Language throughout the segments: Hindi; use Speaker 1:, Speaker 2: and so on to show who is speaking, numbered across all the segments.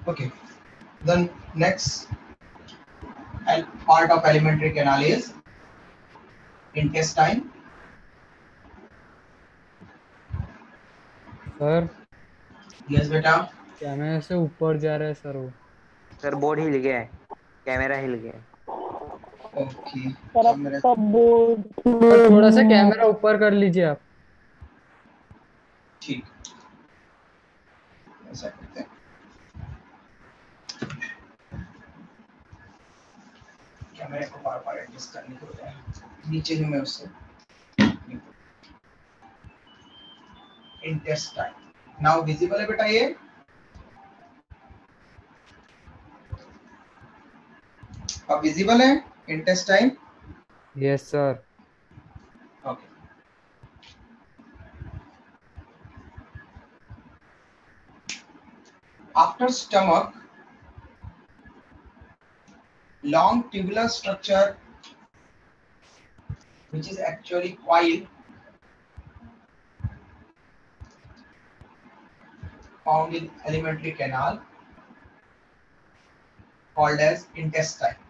Speaker 1: Okay, then next part of alimentary canal is intestine.
Speaker 2: Sir
Speaker 1: Yes बेटा.
Speaker 2: कैमरे से ऊपर जा रहा है सर वो।
Speaker 3: सर बोर्ड हिल गया है, कैमरा हिल गया है।
Speaker 1: Okay,
Speaker 4: sir
Speaker 1: camera.
Speaker 4: आपका बोर्ड
Speaker 2: सर थोड़ा सा कैमरा ऊपर कर लीजिए आप।
Speaker 1: ठीक, ऐसा करते हैं. कैमरे को बार बार एडजस्ट करने को होता है, नीचे ही मैं उससे. इंटेस्टाइन नाउ विजिबल है बेटा ये. अब विजिबल है intestine.
Speaker 2: Yes sir.
Speaker 1: Okay. After stomach, long tubular structure which is actually coil found in alimentary canal called as intestine.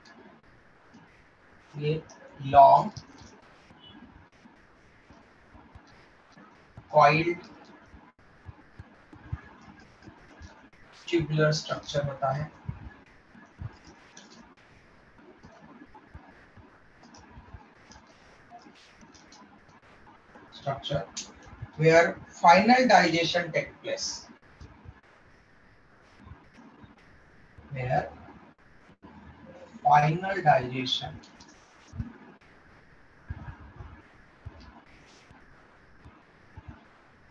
Speaker 1: ये long coiled tubular structure होता है. Structure where final digestion takes place. Where final digestion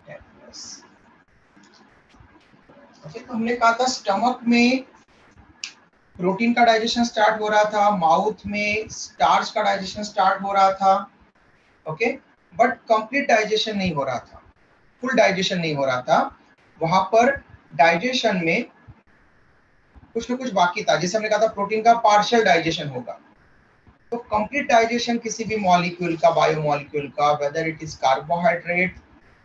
Speaker 1: takes place. Okay, तो हमने कहा था स्टमक में प्रोटीन का डाइजेशन स्टार्ट हो रहा था, माउथ में स्टार्च का डाइजेशन स्टार्ट हो रहा था. ओके, बट कंप्लीट डाइजेशन नहीं हो रहा था, फुल डाइजेशन नहीं हो रहा था. वहां पर डाइजेशन में कुछ ना कुछ बाकी था. जैसे हमने कहा था प्रोटीन का पार्शियल डाइजेशन होगा. तो कंप्लीट डाइजेशन किसी भी मॉलिक्यूल का, बायोमॉलिक्यूल का, whether it is carbohydrate,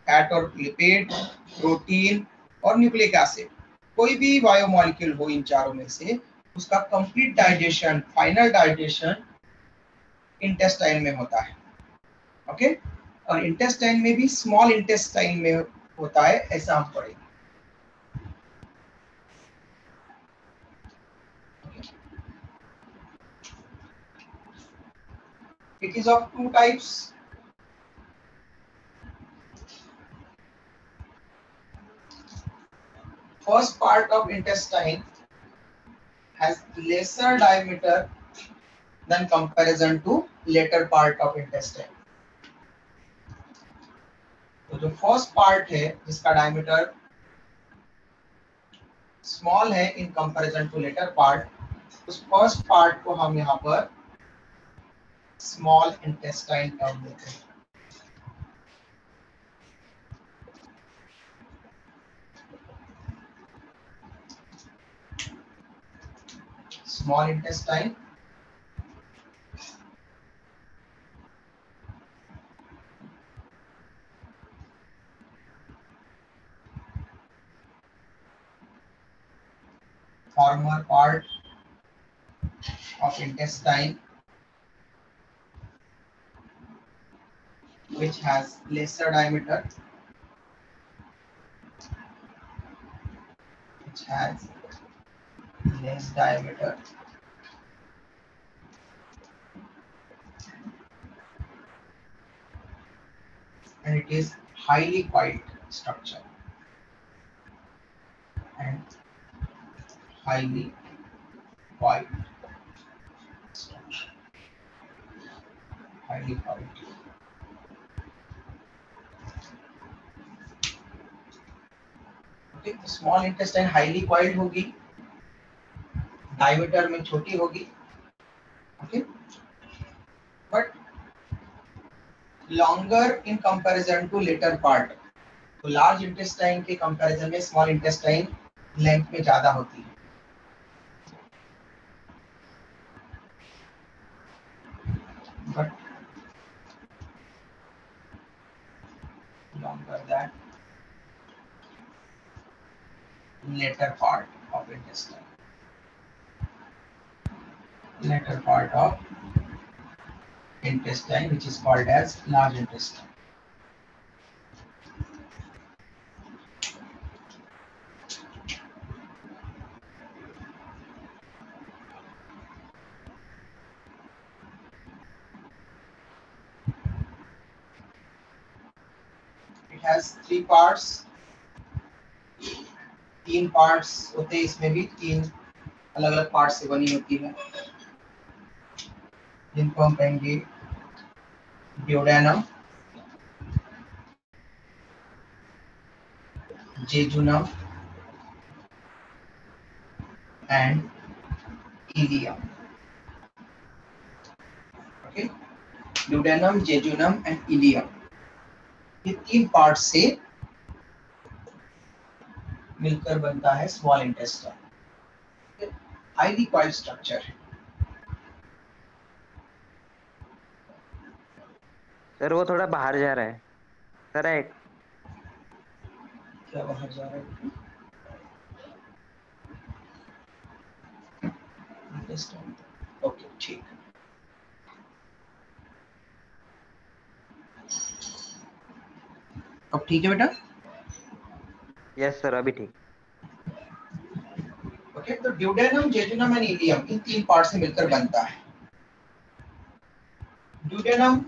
Speaker 1: fat और लिपिड, प्रोटीन और न्यूक्लिक एसिड, कोई भी बायोमॉलिक्यूल हो इन चारों में से, उसका complete digestion, final digestion intestine में होता है. ओके, और इंटेस्टाइन में भी स्मॉल इंटेस्टाइन में होता है, ऐसा हम पढ़ेंगे. It is of two types. First part of intestine has lesser diameter than comparison to later part of intestine. तो जो फर्स्ट पार्ट है जिसका डायमीटर स्मॉल है in comparison to later part, उस फर्स्ट पार्ट को हम यहाँ पर स्मॉल इंटेस्टाइन टर्म देते हैं. Small intestine former part of intestine which has lesser diameter, which has less diameter, and it is highly coiled structure and highly coiled structure, highly coiled. Okay, तो स्मॉल इंटेस्टाइन हाईली कॉइल्ड होगी, डायमीटर में छोटी होगी. Okay, but longer in comparison to later part. तो लार्ज इंटेस्टाइन के कंपैरिजन में स्मॉल इंटेस्टाइन लेंथ में ज्यादा होती है. But longer than later part of of intestine. Later part of intestine, which is called as large intestine. It has 3 parts. 3 parts होते हैं इसमें भी, 3 अलग अलग पार्ट से बनी होती है, जिनको हम कहेंगे duodenum, jejunum and ileum. Okay, duodenum, jejunum and ileum, ये 3 पार्ट से मिलकर बनता है small intestine. Highly coiled structure है.
Speaker 3: सर वो थोड़ा बाहर जा रहा है सर. एक
Speaker 1: क्या बाहर जा रहा है? इंटेस्टाइन. ओके, ठीक. अब ठीक है बेटा?
Speaker 3: यस सर, अभी ठीक.
Speaker 1: ओके, तो duodenum, jejunum and ileum in 3 part से मिलकर बनता है. ड्यूडेनम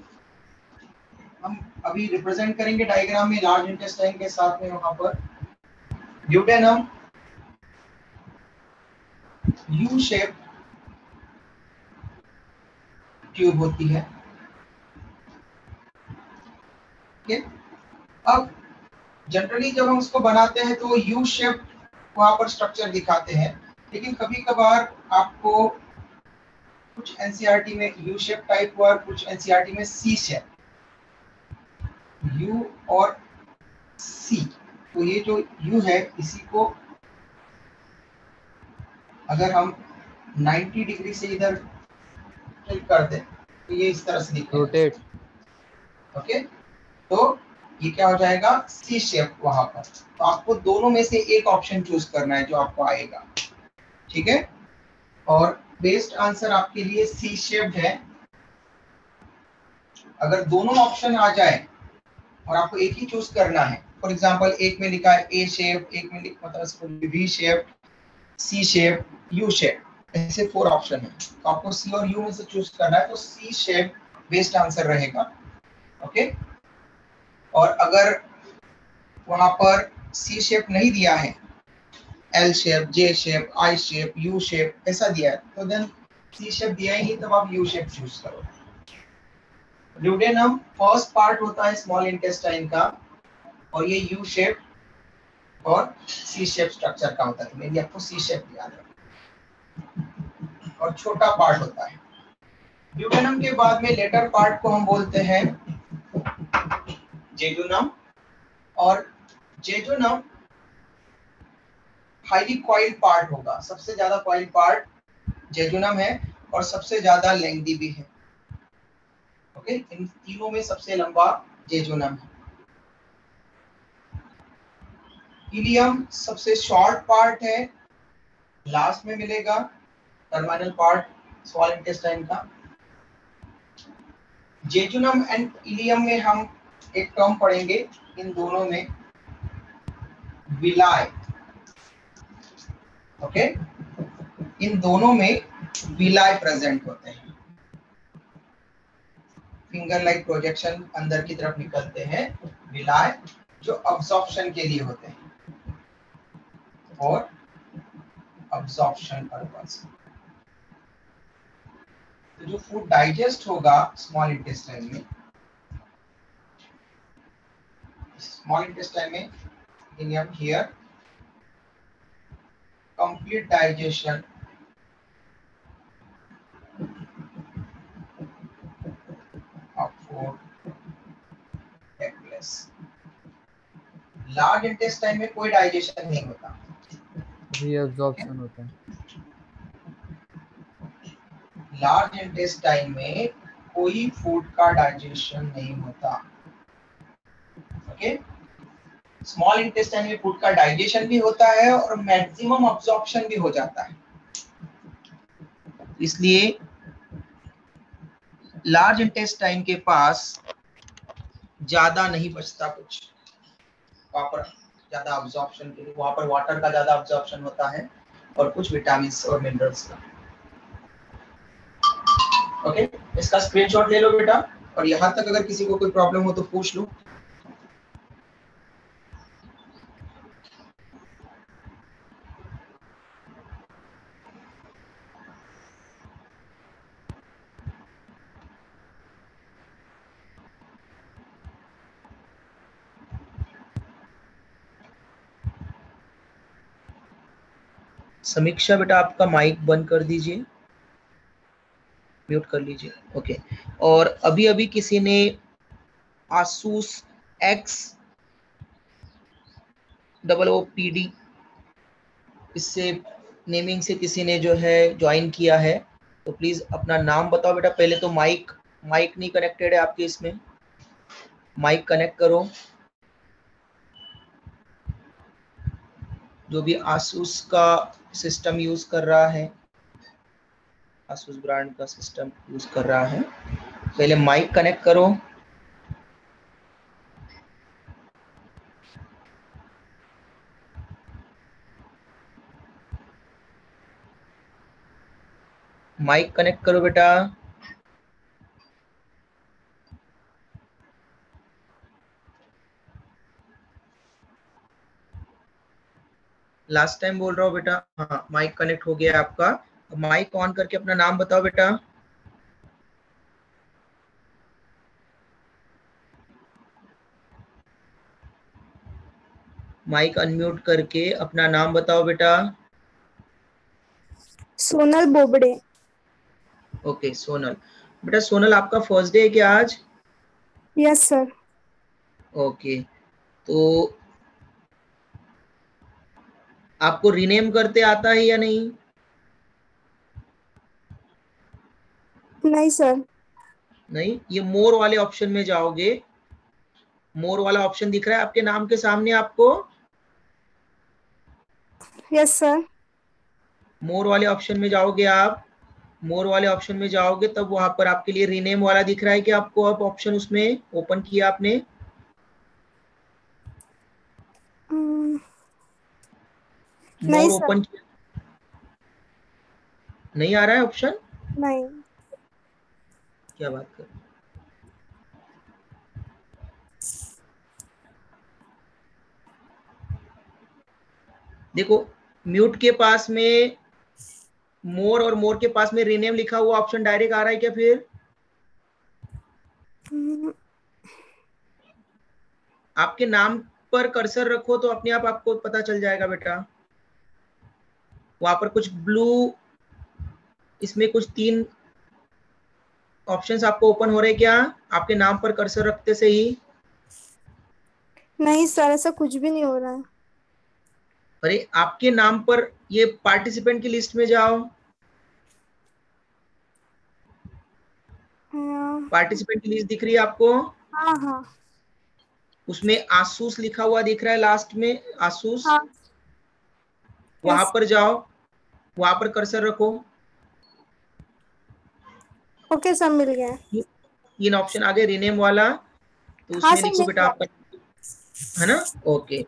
Speaker 1: हम अभी रिप्रेजेंट करेंगे डायग्राम में लार्ज इंटेस्टाइन के साथ में. वहां पर ड्यूडेनम यू शेप ट्यूब होती है. ओके, अब जनरली जब हम उसको बनाते हैं तो यू शेप वहां पर स्ट्रक्चर दिखाते हैं, लेकिन कभी कभार आपको कुछ एनसीईआरटी में यू शेप टाइप और कुछ एनसीईआरटी में सी शेप, यू और सी. तो ये जो यू है, इसी को अगर हम 90 डिग्री से इधर टिल्ट कर दें तो ये इस तरह से दिखेगा.
Speaker 2: रोटेट.
Speaker 1: ओके, तो ये क्या हो जाएगा? सी शेप वहां पर. तो आपको दोनों में से एक ऑप्शन चूज करना है जो आपको आएगा. ठीक है, और बेस्ट आंसर आपके लिए सी शेप्ड है. अगर दोनों ऑप्शन आ जाए और आपको एक ही चूज करना है, फॉर एग्जांपल एक में लिखा है ए शेप, एक में मतलब वी शेप, सी शेप, यू शेप, ऐसे 4 ऑप्शन है. तो आपको सी और यू में से चूज करना है, तो सी शेप बेस्ट आंसर रहेगा. ओके, और अगर वहां पर सी शेप नहीं दिया है, एल शेप, जे शेप, आई शेप, यू शेप ऐसा दिया है, तो देन सी शेप दिया ही नहीं, तब आप यू शेप चूज करो. ड्यूडेनम फर्स्ट पार्ट होता है स्मॉल इंटेस्टाइन का, और ये यू शेप और सी शेप स्ट्रक्चर का होता है. मेरी आपको सी शेप याद है, और छोटा पार्ट होता है. ड्यूडेनम के बाद में लेटर पार्ट को हम बोलते हैं जेजुनम, और जेजुनम हाईली कॉइल्ड पार्ट होगा. सबसे ज्यादा कॉइल्ड पार्ट जेजुनम है और सबसे ज्यादा लेंथी भी है. ओके, इन तीनों में सबसे लंबा जेजुनम है. इलियम सबसे शॉर्ट पार्ट है, लास्ट में मिलेगा, टर्मिनल पार्ट स्मॉल इंटेस्टाइन का. जेजुनम एंड इलियम में हम एक टर्म पढ़ेंगे, इन दोनों में विलाय. ओके, इन दोनों में विलाय प्रेजेंट होते हैं. फिंगर लाइक प्रोजेक्शन अंदर की तरफ निकलते हैं, विलाय, जो अब्जॉर्प्शन के लिए होते हैं और अब्जॉर्प्शन पर्पस. तो जो फूड डाइजेस्ट होगा स्मॉल इंटेस्टाइन में, ileum here, complete digestion of food take place. Large intestine में कोई डाइजेशन नहीं होता,
Speaker 2: रीअब्जॉर्प्शन होता है.
Speaker 1: लार्ज इंटेस्टाइन में कोई फूड का डाइजेशन नहीं होता. ओके, स्मॉल इंटेस्टाइन में फूड का डाइजेशन भी होता है और मैक्सिमम अब्जॉर्प्शन भी हो जाता है। इसलिए लार्ज इंटेस्टाइन के पास ज्यादा नहीं बचता कुछ, वहां पर ज्यादा अब्जॉर्प्शन के लिए, वहां पर वाटर का ज्यादा अब्जॉर्प्शन होता है और कुछ विटामिन और मिनरल्स का। ओके, इसका स्क्रीनशॉट ले लो बेटा, और यहाँ तक अगर किसी को कोई प्रॉब्लम हो तो पूछ लो। समीक्षा बेटा आपका माइक बंद कर दीजिए, म्यूट कर लीजिए। ओके, और अभी अभी किसी ने आसूस XOOPD इससे नेमिंग से किसी ने जो है ज्वाइन किया है, तो प्लीज अपना नाम बताओ बेटा। पहले तो माइक नहीं कनेक्टेड है आपके, इसमें माइक कनेक्ट करो। जो भी आसूस का सिस्टम यूज कर रहा है, आसूस ब्रांड का सिस्टम यूज कर रहा है, पहले माइक कनेक्ट करो। माइक कनेक्ट करो बेटा। लास्ट टाइम बोल रहा हूँ बेटा। हाँ, माइक कनेक्ट हो गया आपका। माइक ऑन करके अपना नाम बताओ बेटा। माइक अनम्यूट करके अपना नाम बताओ बेटा।
Speaker 4: सोनल बोबड़े।
Speaker 1: ओके सोनल बेटा। सोनल आपका फर्स्ट डे है क्या आज?
Speaker 4: Yes sir.
Speaker 1: ओके, तो आपको रीनेम करते आता है या नहीं?
Speaker 4: नहीं सर।
Speaker 1: नहीं, ये मोर वाले ऑप्शन में जाओगे। मोर वाला ऑप्शन दिख रहा है आपके नाम के सामने आपको?
Speaker 4: Yes sir.
Speaker 1: मोर वाले ऑप्शन में जाओगे आप। मोर वाले ऑप्शन में जाओगे तब वहां पर आपके लिए रीनेम वाला दिख रहा है कि आपको अब ऑप्शन उसमें ओपन किया आपने?
Speaker 4: नहीं
Speaker 1: मोर
Speaker 4: सर।
Speaker 1: ओपन किया, नहीं आ रहा है ऑप्शन?
Speaker 4: नहीं।
Speaker 1: क्या बात कर, देखो म्यूट के पास में मोर और मोर के पास में रीनेम लिखा हुआ ऑप्शन डायरेक्ट आ रहा है क्या? फिर आपके नाम पर कर्सर रखो तो अपने आप आपको पता चल जाएगा बेटा। वहां पर कुछ ब्लू, इसमें कुछ 3 ऑप्शंस आपको ओपन हो रहे हैं क्या आपके नाम पर कर्सर रखते से ही?
Speaker 4: नहीं सर, ऐसा कुछ भी नहीं हो रहा है।
Speaker 1: अरे आपके नाम पर ये पार्टिसिपेंट की लिस्ट में जाओ। पार्टिसिपेंट की लिस्ट दिख रही है आपको?
Speaker 4: हाँ हाँ।
Speaker 1: उसमें आसूस लिखा हुआ दिख रहा है लास्ट में, आसूस।
Speaker 4: हाँ।
Speaker 1: वहां
Speaker 4: यस।
Speaker 1: पर जाओ, वहां पर कर्सर रखो।
Speaker 4: ओके सर, मिल गया।
Speaker 1: 3 ऑप्शन आ गए रीनेम वाला, तो
Speaker 4: हाँ
Speaker 1: उसमें
Speaker 4: सर,
Speaker 1: लिखो
Speaker 4: मिल
Speaker 1: बेटा
Speaker 4: गया।
Speaker 1: आपका, है ना? ओके,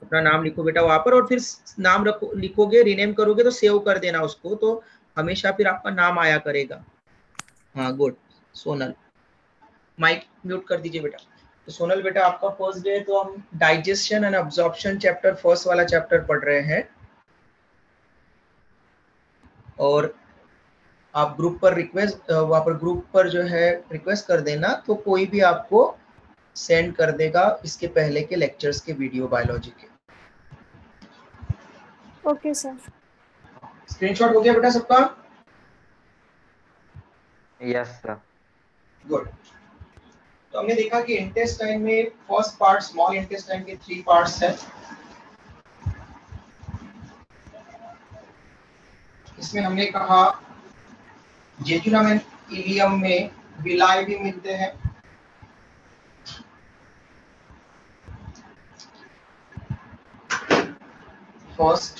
Speaker 1: अपना नाम लिखो बेटा वहां पर, और फिर नाम रखो, लिखोगे रीनेम करोगे तो सेव कर देना उसको, तो हमेशा फिर आपका नाम आया करेगा। हाँ गुड। सोनल माइक म्यूट कर दीजिए बेटा। तो सोनल बेटा आपका फर्स्ट डे है, तो हम digestion and absorption chapter, first वाला चैप्टर पढ़ रहे हैं, और आप ग्रुप पर रिक्वेस्ट, वहां पर ग्रुप पर जो है रिक्वेस्ट कर देना, तो कोई भी आपको सेंड कर देगा इसके पहले के लेक्चर्स के वीडियो बायोलॉजी के।
Speaker 4: Okay sir.
Speaker 1: स्क्रीनशॉट हो गया बेटा सबका?
Speaker 3: Yes sir.
Speaker 1: गुड। तो हमने देखा कि इंटेस्टाइन में फर्स्ट पार्ट, स्मॉल इंटेस्टाइन के 3 पार्ट्स हैं। इसमें हमने कहा जेजुनम एंड इलियम में विलाय भी मिलते हैं, फर्स्ट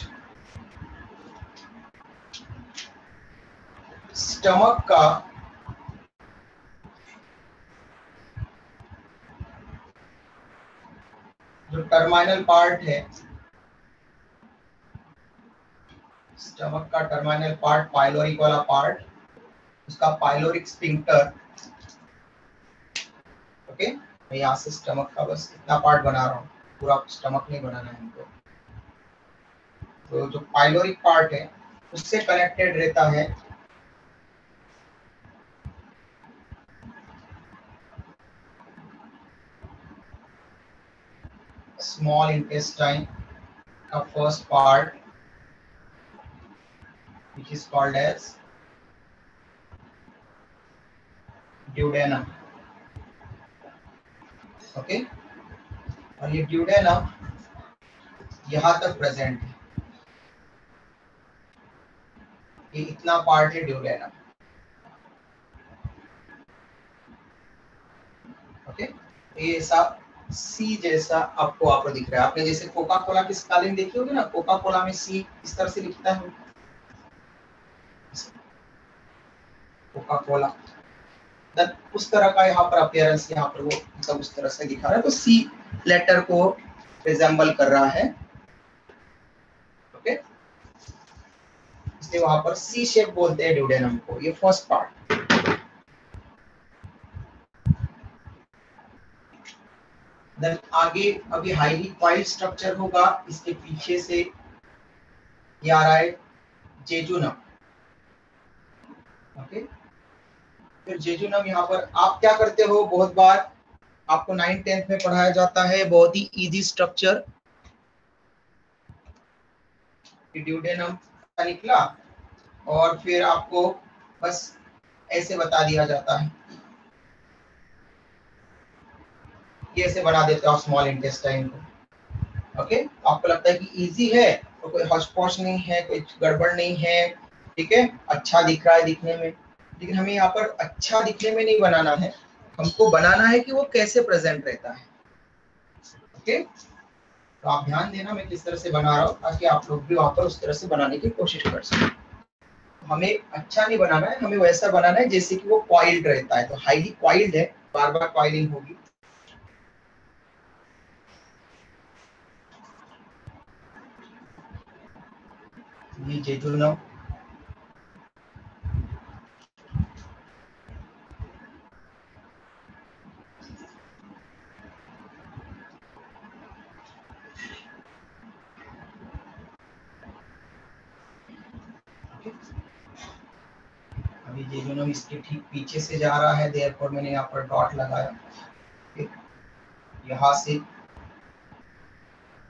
Speaker 1: स्टमक का जो टर्मिनल पार्ट है, स्टमक का टर्मिनल पार्ट, पाइलोरिक वाला पार्ट, उसका पाइलोरिक स्फिंक्टर। ओके, मैं यहाँ से स्टमक का बस इतना पार्ट बना रहा हूँ, पूरा स्टमक नहीं बनाना है हमको। तो जो पाइलोरिक पार्ट है उससे कनेक्टेड रहता है स्मॉल इंटेस्टाइन का first part which is called as duodenum। Okay, और ये duodenum यहाँ तक प्रेजेंट है, ये इतना पार्ट है duodenum। ओके, ये ऐसा सी जैसा आपको वहां पर दिख रहा है। आपने जैसे कोका कोला की स्पेलिंग देखी होगी ना, कोका कोला में सी इस तरह से लिखता है, कोका कोला, उस तरह का यहाँ पर अपीयरेंस, यहाँ पर वो मतलब उस तरह से दिखा रहा है, तो सी लेटर को रिजेंबल कर रहा है। ओके, इसलिए वहां पर सी शेप बोलते हैं duodenum को। ये फर्स्ट पार्ट। देन आगे अभी हाईली कॉइल्ड स्ट्रक्चर होगा, इसके पीछे से ये आ रहा है जेजुनम। ओके, फिर जेजुनम यहाँ पर आप क्या करते हो, बहुत बार आपको 9th-10th में पढ़ाया जाता है, बहुत ही इजी स्ट्रक्चर। duodenum का निकला और फिर आपको बस ऐसे बता दिया जाता है, ये ऐसे बना देते हो आप स्मॉल इंटेस्टाइन को। ओके, आपको लगता है कि इजी है, तो कोई हौच-पौच नहीं है, कोई गड़बड़ नहीं है, ठीक है, अच्छा दिख रहा है दिखने में, लेकिन हमें यहाँ पर अच्छा दिखने में नहीं बनाना है, हमको बनाना है कि वो कैसे प्रेजेंट रहता है। ओके, तो आप ध्यान देना मैं किस तरह से बना रहा हूँ, ताकि आप लोग भी वहां पर उस तरह से बनाने की कोशिश कर सकें। हमें अच्छा नहीं बनाना है, हमें वैसा बनाना है जैसे कि वो कॉइल्ड रहता है। तो हाईली कॉइल्ड है, बार बार कॉइलिंग होगी। ये जेजुनम, अभी जेजुनम इसके ठीक पीछे से जा रहा है, देयरफॉर मैंने यहाँ पर डॉट लगाया, यहाँ से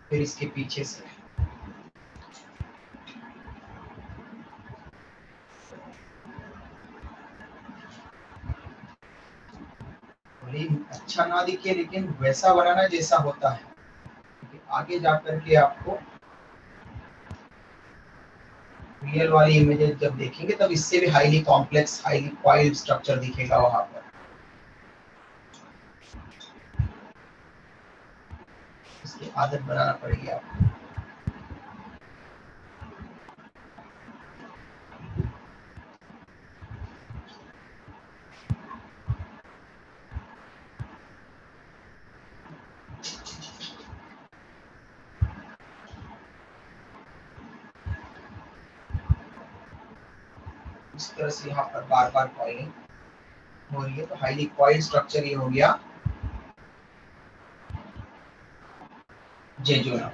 Speaker 1: फिर इसके पीछे से। अच्छा ना दिखे, लेकिन वैसा बनाना जैसा होता है, आगे जाकर के आपको रियल वाली इमेजेस जब देखेंगे तब इससे भी highly complex, highly coiled structure दिखेगा वहां पर। इसकी आदत बनाना पड़ेगी आपको। इस तरह से यहाँ पर बार बार कॉइलिंग हो रही है, तो हाईली कॉइल्ड स्ट्रक्चर ये हो गया जेजुनम।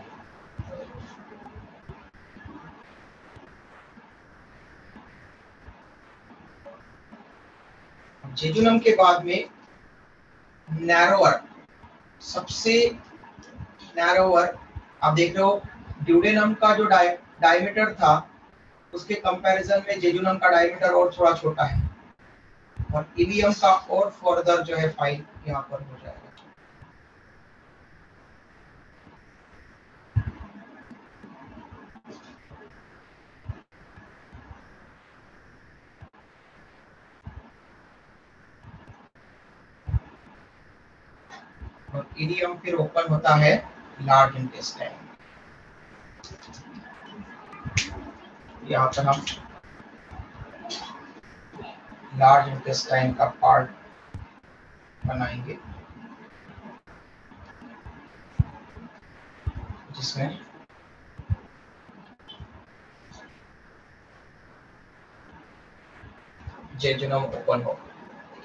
Speaker 1: जेजुनम के बाद में नैरोवर, सबसे नैरोवर, आप देख रहे हो duodenum का जो डायमीटर था उसके कंपैरिजन में जेजुनम का डायमीटर और थोड़ा छोटा है, और इलियम का और फर्दर जो है फाइन यहाँ पर हो जाएगा। और इलियम फिर ओपन होता है लार्ज इंटेस्टाइन। यहाँ पर हम लार्ज इंटेस्टाइन का पार्ट बनाएंगे, जिसमें जेजुनम ओपन हो,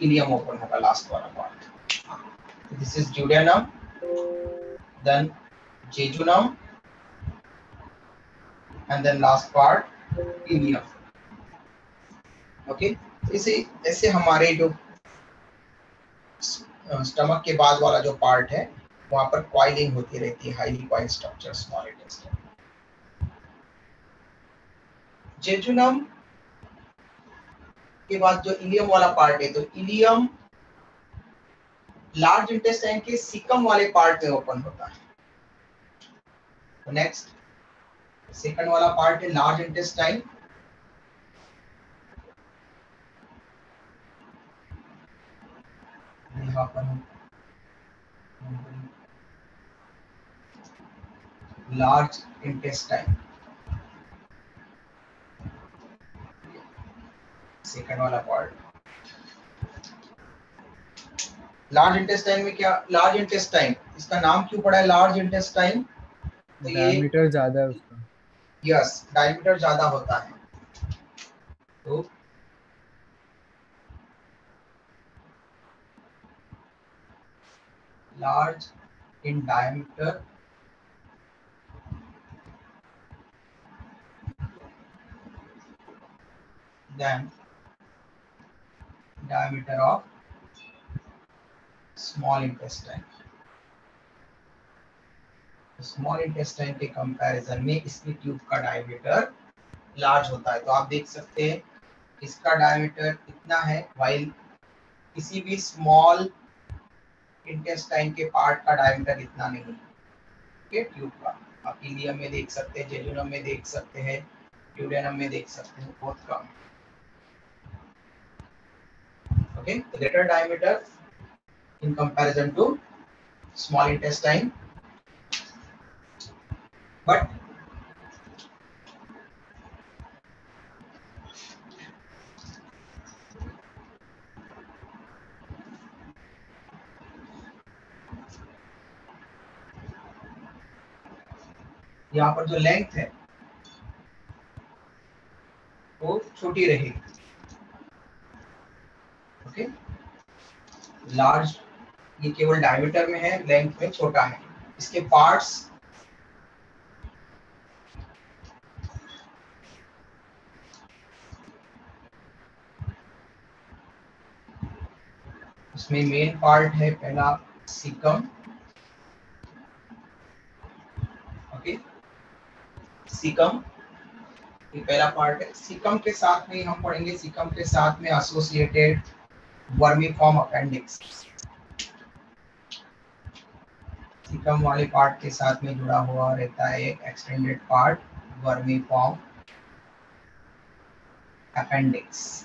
Speaker 1: इलियम ओपन होगा, लास्ट वाला part. This is duodenum, then jejunum, and then last part ileum. Okay, इसे ऐसे हमारे जो स्टमक के बाद वाला जो पार्ट है वहां पर कॉइलिंग होती रहती है, highly coiled structure small intestine. Jejunum के बाद जो इलियम वाला पार्ट है, तो इलियम लार्ज इंटेस्टाइन के सीकम वाले पार्ट में ओपन होता है। नेक्स्ट सेकंड वाला पार्ट है लार्ज इंटेस्टाइन। यहाँ पर हम लार्ज इंटेस्टाइन, सेकंड वाला पार्ट। लार्ज इंटेस्टाइन में क्या, लार्ज इंटेस्टाइन इसका नाम क्यों पड़ा है लार्ज इंटेस्टाइन? तो ये
Speaker 2: डायमीटर ज्यादा है उसका।
Speaker 1: यस, डायमीटर ज्यादा होता है, तो large in diameter than diameter of small intestine। Small intestine के कंपैरिजन में इसकी ट्यूब का डायमीटर लार्ज होता है। तो आप देख सकते हैं इसका डायमीटर इतना है, वाइल किसी भी स्मॉल इंटेस्टाइन के पार्ट का डायमीटर इतना नहीं है ट्यूब का। आप इलियम में देख सकते हैं, जेजुनम में देख सकते हैं, ड्यूडेनम में देख सकते हैं, बहुत कम। Okay, greater diameter in comparison to small intestine, but यहाँ पर जो लेंथ है वो छोटी रहेगी। ओके, लार्ज ये केवल डायमीटर में है, लेंथ में छोटा है। इसके पार्ट्स इसमें मेन पार्ट है पहला सीकम। ओके, सीकम ये पहला पार्ट है। सीकम के साथ में हम पढ़ेंगे, सीकम के साथ में एसोसिएटेड वर्मीफॉर्म अपेंडिक्स। सीकम वाले पार्ट के साथ में जुड़ा हुआ रहता है एक extended part, vermiform appendix.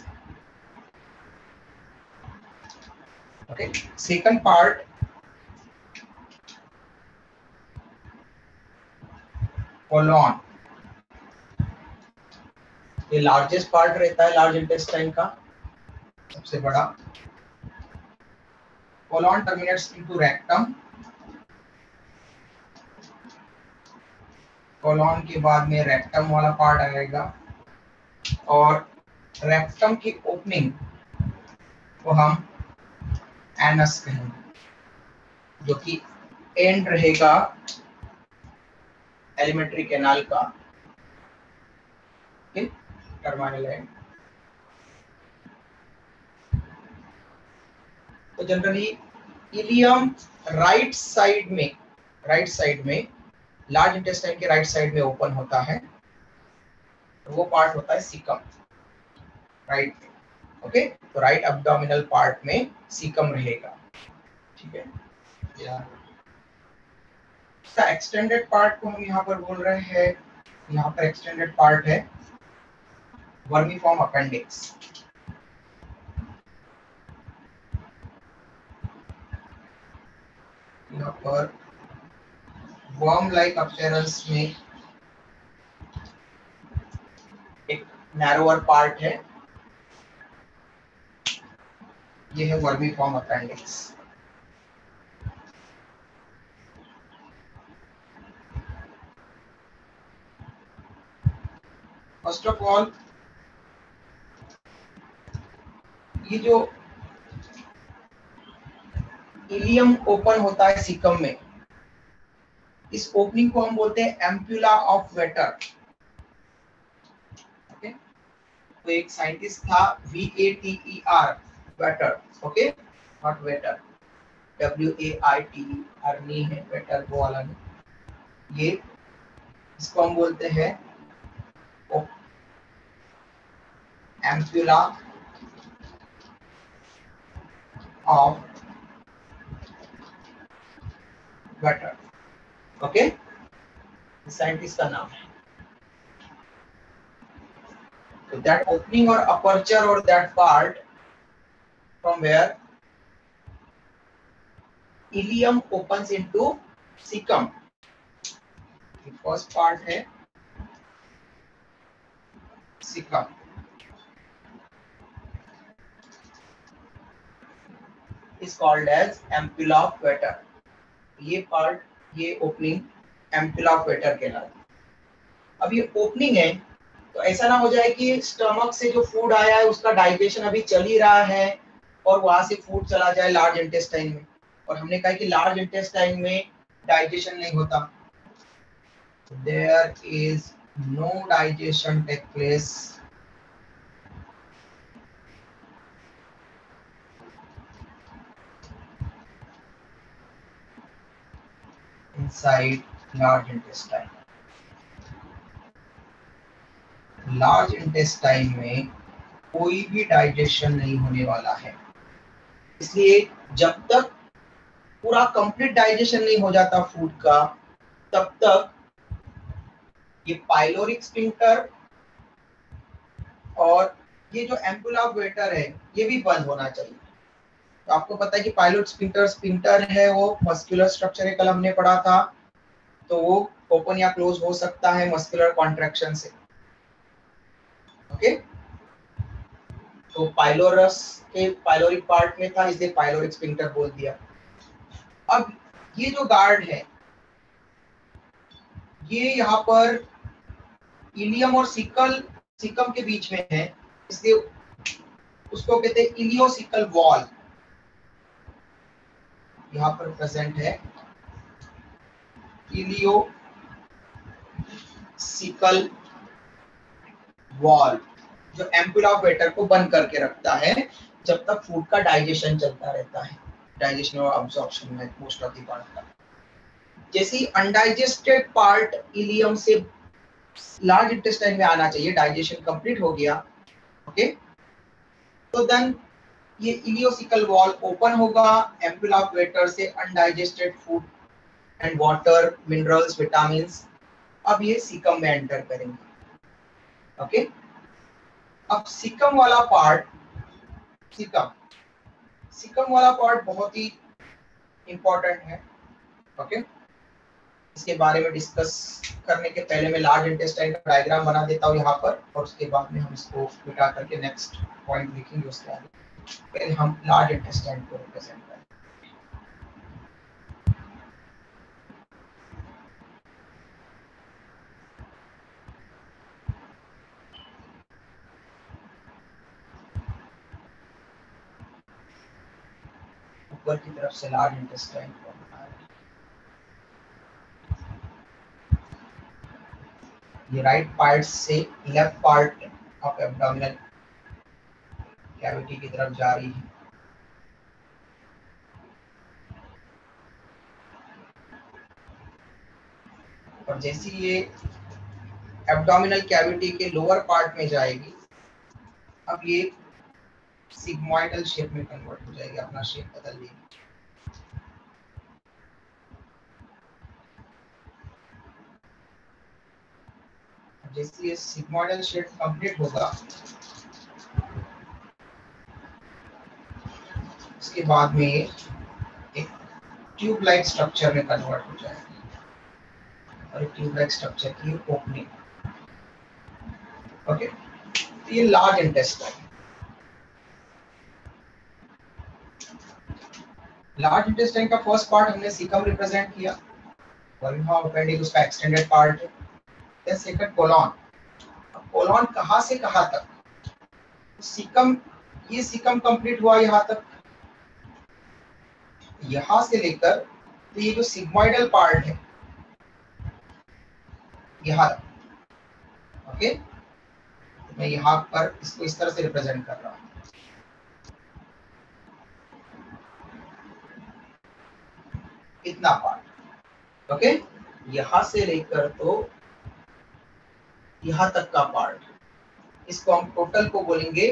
Speaker 1: Okay, second part colon, ये लार्जेस्ट पार्ट रहता है लार्ज इंटेस्टाइन का, सबसे बड़ा। Colon terminates into rectum. Colon के बाद में रेक्टम वाला पार्ट आएगा, और रेक्टम की ओपनिंग को हम एनस कहेंगे, जो कि एंड रहेगा एलिमेंट्री कैनाल का, टर्मिनल एंड। तो जनरली इलियम राइट साइड में लार्ज इंटेस्टाइन के राइट साइड में ओपन होता है, तो वो पार्ट होता है सीकम, राइट। ओके, तो राइट एब्डोमिनल पार्ट में सीकम रहेगा, ठीक है। इसका एक्सटेंडेड पार्ट को हम यहाँ पर बोल रहे हैं, यहाँ पर एक्सटेंडेड पार्ट है वर्मीफॉर्म अपेंडिक्स। यहाँ पर वर्म लाइक अपीयरेंस में नैरोअर पार्ट है, ये है vermiform appendix. First of all ये जो इलियम ओपन होता है सीकम में, इस ओपनिंग को हम बोलते हैं एम्पुला ऑफ वेटर। ओके, तो एक साइंटिस्ट था VATER, waiter, okay, not waiter, WAITER नहीं है, वेटर वो वाला नहीं। ये इसको हम बोलते हैं ampulla of waiter. Okay, scientist का नाम है। So that opening or aperture or that part from where ileum opens into cecum, the first part है cecum, is called as ampulla of Vater। ये पार्ट, ये ओपनिंग एम्पुला ऑफ वेटर कहलाता है। अब ये ओपनिंग है तो ऐसा ना हो जाए कि स्टमक से जो फूड आया है उसका डाइजेशन अभी चल ही रहा है और वहां से फूड चला जाए लार्ज इंटेस्टाइन में, और हमने कहा कि लार्ज इंटेस्टाइन में डाइजेशन नहीं होता। There is no digestion take place inside large intestine। Large intestine में कोई भी डाइजेशन नहीं होने वाला है, इसलिए जब तक पूरा कंप्लीट डाइजेशन नहीं हो जाता फूड का, तब तक ये पाइलोरिक स्फिंक्टर और ये जो एम्पुला ऑफ वेटर है ये भी बंद होना चाहिए। तो आपको पता है कि पाइलोरिक स्फिंक्टर है वो मस्कुलर स्ट्रक्चर है, कल हमने पढ़ा था, तो वो ओपन या क्लोज हो सकता है मस्कुलर कॉन्ट्रैक्शन से। ओके, तो पाइलोरस के पाइलोरिक पार्ट में था इसलिए पाइलोरिक स्फिंक्टर बोल दिया। अब ये जो गार्ड है ये यहाँ पर इलियम और सिकम के बीच में है, इसलिए उसको कहते हैं इलियोसिकल वॉल। यहाँ पर प्रेजेंट है इलियोसिकल वॉल, जो एम्पुला ऑफ वेटर को बंद करके रखता है जब तक फूड का डाइजेशन चलता रहता है, डाइजेशन और अब्जॉर्प्शन में मोस्ट ऑफ द पार्ट का। जैसे अनडाइजेस्टेड पार्ट इलियम से लार्ज इंटेस्टाइन में आना चाहिए, डाइजेशन कंप्लीट हो गया, ओके, तो देन ये इलियोसिकल वॉल ओपन होगा, एम्पुला ऑफ वेटर से undigested food and water, minerals, vitamins अब ये सीकम में एंटर करेंगे। ओके, अब सीकम वाला पार्ट, सीकम वाला पार्ट बहुत ही इंपॉर्टेंट है। ओके, इसके बारे में डिस्कस करने के पहले मैं लार्ज इंटेस्टाइन का डायग्राम बना देता हूँ यहाँ पर, और उसके बाद में हम इसको मिटा करके नेक्स्ट पॉइंट लिखेंगे उसके आगे। पहले हम लार्ज इंटेस्टाइन को रिप्रेजेंट करें। ऊपर की तरफ से लार्ज इंटेस्टाइन को ये राइट पार्ट से left part of abdominal cavity की तरफ जा रही है। और जैसे ये एब्डोमिनल कैविटी के लोअर पार्ट में जाएगी, अब ये सिग्मोइडल शेप में कन्वर्ट हो जाएगी, अपना शेप बदल लेगी। जैसे ये सिग्मोइडल शेप कंप्लीट होगा, उसके बाद में ये एक ट्यूब लाइक स्ट्रक्चर में कन्वर्ट हो जाएगा, और ट्यूब लाइक स्ट्रक्चर की ओपनिंग। ओके, तो ये लार्ज इंटेस्टाइन, लार्ज इंटेस्टाइन का फर्स्ट पार्ट हमने सीकम रिप्रेजेंट किया, वल्नहा अपेंडिक्स उसका एक्सटेंडेड पार्ट है। देन सेकंड कोलॉन, कोलॉन कहाँ से कहाँ तक, सीकम, ये सीकम कंप्लीट हुआ यहाँ तक, यहाँ से लेकर तो ये जो सिग्मोइडल पार्ट है यहाँ तक, ओके। मैं यहाँ पर इसको इस तरह से रिप्रेजेंट कर रहा हूँ, इतना पार्ट, ओके। यहाँ से लेकर तो यहाँ तक का पार्ट, इसको हम टोटल को बोलेंगे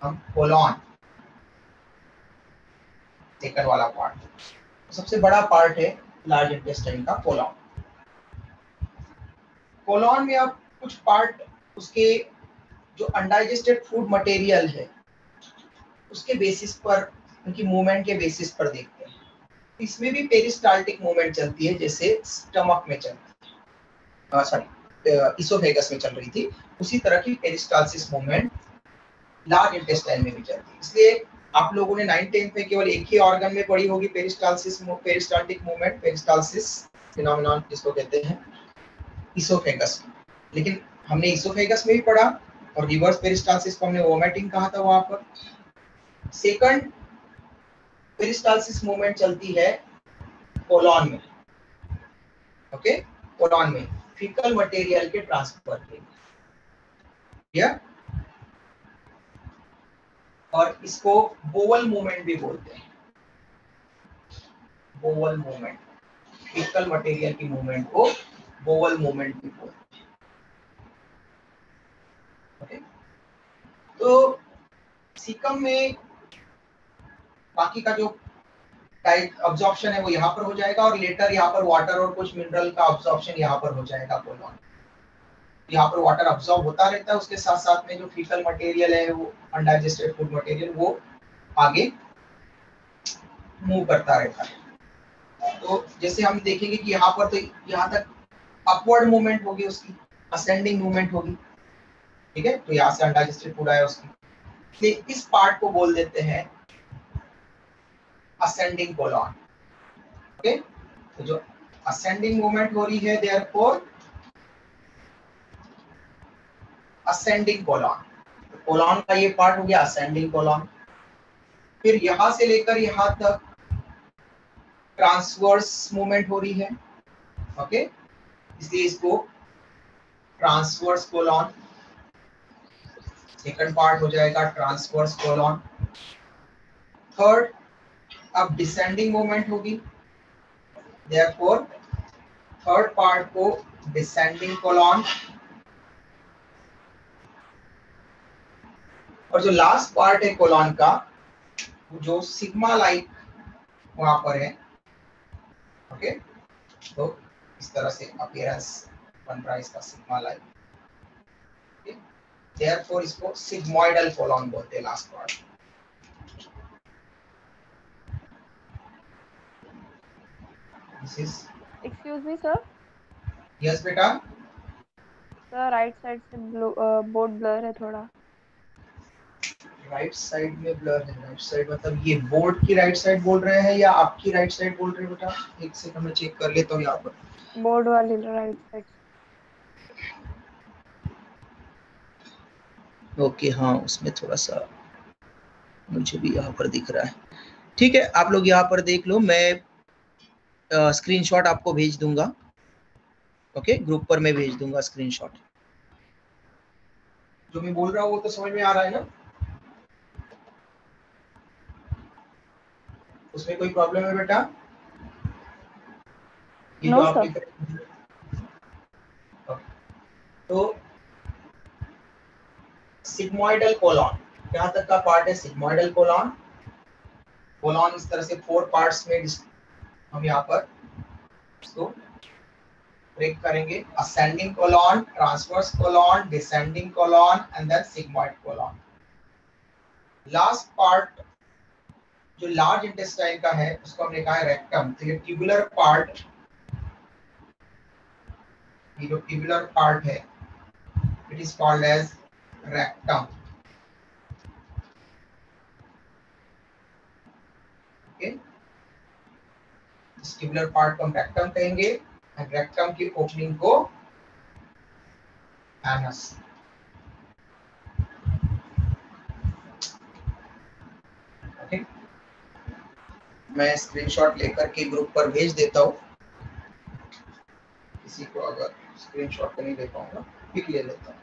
Speaker 1: हम कोलॉन, सेकंड वाला पार्ट। तो सबसे बड़ा पार्ट है लार्ज इंटेस्टाइन का कोलॉन। कोलॉन में आप कुछ पार्ट उसके जो अनडाइजेस्टेड फूड मटेरियल है उसके बेसिस पर, उनकी मूवमेंट के बेसिस पर देखते हैं। इसमें भी पेरिस्टाल्टिक मूवमेंट चलती है, जैसे स्टमक में चलती है, सॉरी इसोफेगस में चल रही थी, उसी तरह की पेरिस्टाल्सिस मूवमेंट लार्ज इंटेस्टाइन में भी चलती है। इसलिए आप लोगों ने 9th-10th में केवल एक ही ऑर्गन में पढ़ी होगी पेरिस्टाल्टिक मूवमेंट, पेरिस्टाल्सिस फिनोमेनन जिसको कहते हैं, इसोफेगस में। लेकिन हमने इसोफेगस में भी पढ़ा, और रिवर्स पेरिस्टाल्सिस को हमने वोमिटिंग कहा था वहां पर। सेकंड पेरिस्टाल्सिस मूवमेंट चलती है कोलॉन में, ओके, कोलॉन में फीकल मटेरियल के ट्रांसफर के लिए, और इसको बोवल मूवमेंट भी बोलते हैं, बोवल मूवमेंट, फीकल मटेरियल की मूवमेंट को बोवल मूवमेंट भी बोलते हैं, ओके। तो सीकम में बाकी का जो टाइट अब्जॉर्प्शन है वो यहाँ पर हो जाएगा, और लेटर यहाँ पर वाटर और कुछ मिनरल का अब्जॉर्प्शन यहाँ पर हो जाएगा कोलॉन। यहाँ पर वाटर अब्सॉर्ब होता रहता है, उसके साथ साथ में जो फीकल मटेरियल है, वो अनडाइजेस्टेड फूड मटेरियल, वो आगे मूव करता रहता है। तो जैसे हम देखेंगे कि यहाँ पर तो यहाँ तक अपवर्ड मूवमेंट होगी, उसकी असेंडिंग मूवमेंट होगी, ठीक है। तो यहाँ से अनडाइजेस्टेड फूड आया उसकी, इसलिए इस पार्ट को बोल देते हैं असेंडिंग कोलॉन, ओके। तो जो असेंडिंग मूवमेंट हो रही है, देयरफॉर असेंडिंग कोलॉन, कोलॉन का ये पार्ट हो गया असेंडिंग कोलॉन। फिर यहां से लेकर यहां तक ट्रांसवर्स मूवमेंट हो रही है, ओके, इसलिए इसको ट्रांसवर्स कोलॉन, सेकंड पार्ट हो जाएगा ट्रांसवर्स कोलॉन। थर्ड, अब डिसेंडिंग मूवमेंट होगी, देयरफॉर थर्ड पार्ट को डिसेंडिंग कोलॉन। और जो लास्ट पार्ट है कोलॉन का, जो सिग्मा लाइक वहां पर है, ओके। तो इस तरह से अपीयरेंस बन रहा है इसका सिग्मा लाइक, देयरफॉर इसको सिग्मोइडल कोलॉन बोलते हैं last part. This is,
Speaker 5: excuse me sir,
Speaker 1: yes बेटा,
Speaker 5: सर राइट साइड से बोर्ड ब्लर है थोड़ा।
Speaker 1: राइट साइड में ब्लर है, राइट साइड मतलब ये बोर्ड की राइट साइड बोल रहे हैं या आपकी राइट साइड बोल रहे हैं बेटा? एक सेकंड में चेक कर लेता हूँ यहाँ पर।
Speaker 5: बोर्ड वाली राइट साइड।
Speaker 1: ओके, हाँ उसमें थोड़ा सा मुझे भी यहाँ पर दिख रहा है। ठीक है, आप लोग यहाँ पर देख लो, मैं स्क्रीनशॉट आपको भेज दूंगा, ओके, ग्रुप पर मैं भेज दूंगा स्क्रीनशॉट। जो मैं बोल रहा हूँ वो तो समझ में आ रहा है ना? उसमें कोई प्रॉब्लम है बेटा? ये
Speaker 5: No,
Speaker 1: जो आपने तो सिग्मोइडल कोलॉन, यहाँ तक का पार्ट है सिग्मोइडल कोलॉन। कोलॉन इस तरह से 4 पार्ट्स में हम यहाँ पर इसको ब्रेक करेंगे, ascending colon, transverse colon, descending colon and then sigmoid colon. Last part जो लार्ज इंटेस्टाइन का है उसको हमने कहा है रेक्टम। तो ये ट्यूबुलर पार्ट, ये जो ट्यूबुलर पार्ट है, it is called as rectum, okay, vestibular part को हम रेक्टम कहेंगे, एंड रेक्टम की ओपनिंग को एनस। ओके, मैं स्क्रीनशॉट लेकर के ग्रुप पर भेज देता हूँ, किसी को अगर स्क्रीनशॉट तो नहीं दे पाऊंगा, पिक ले लेता हूँ।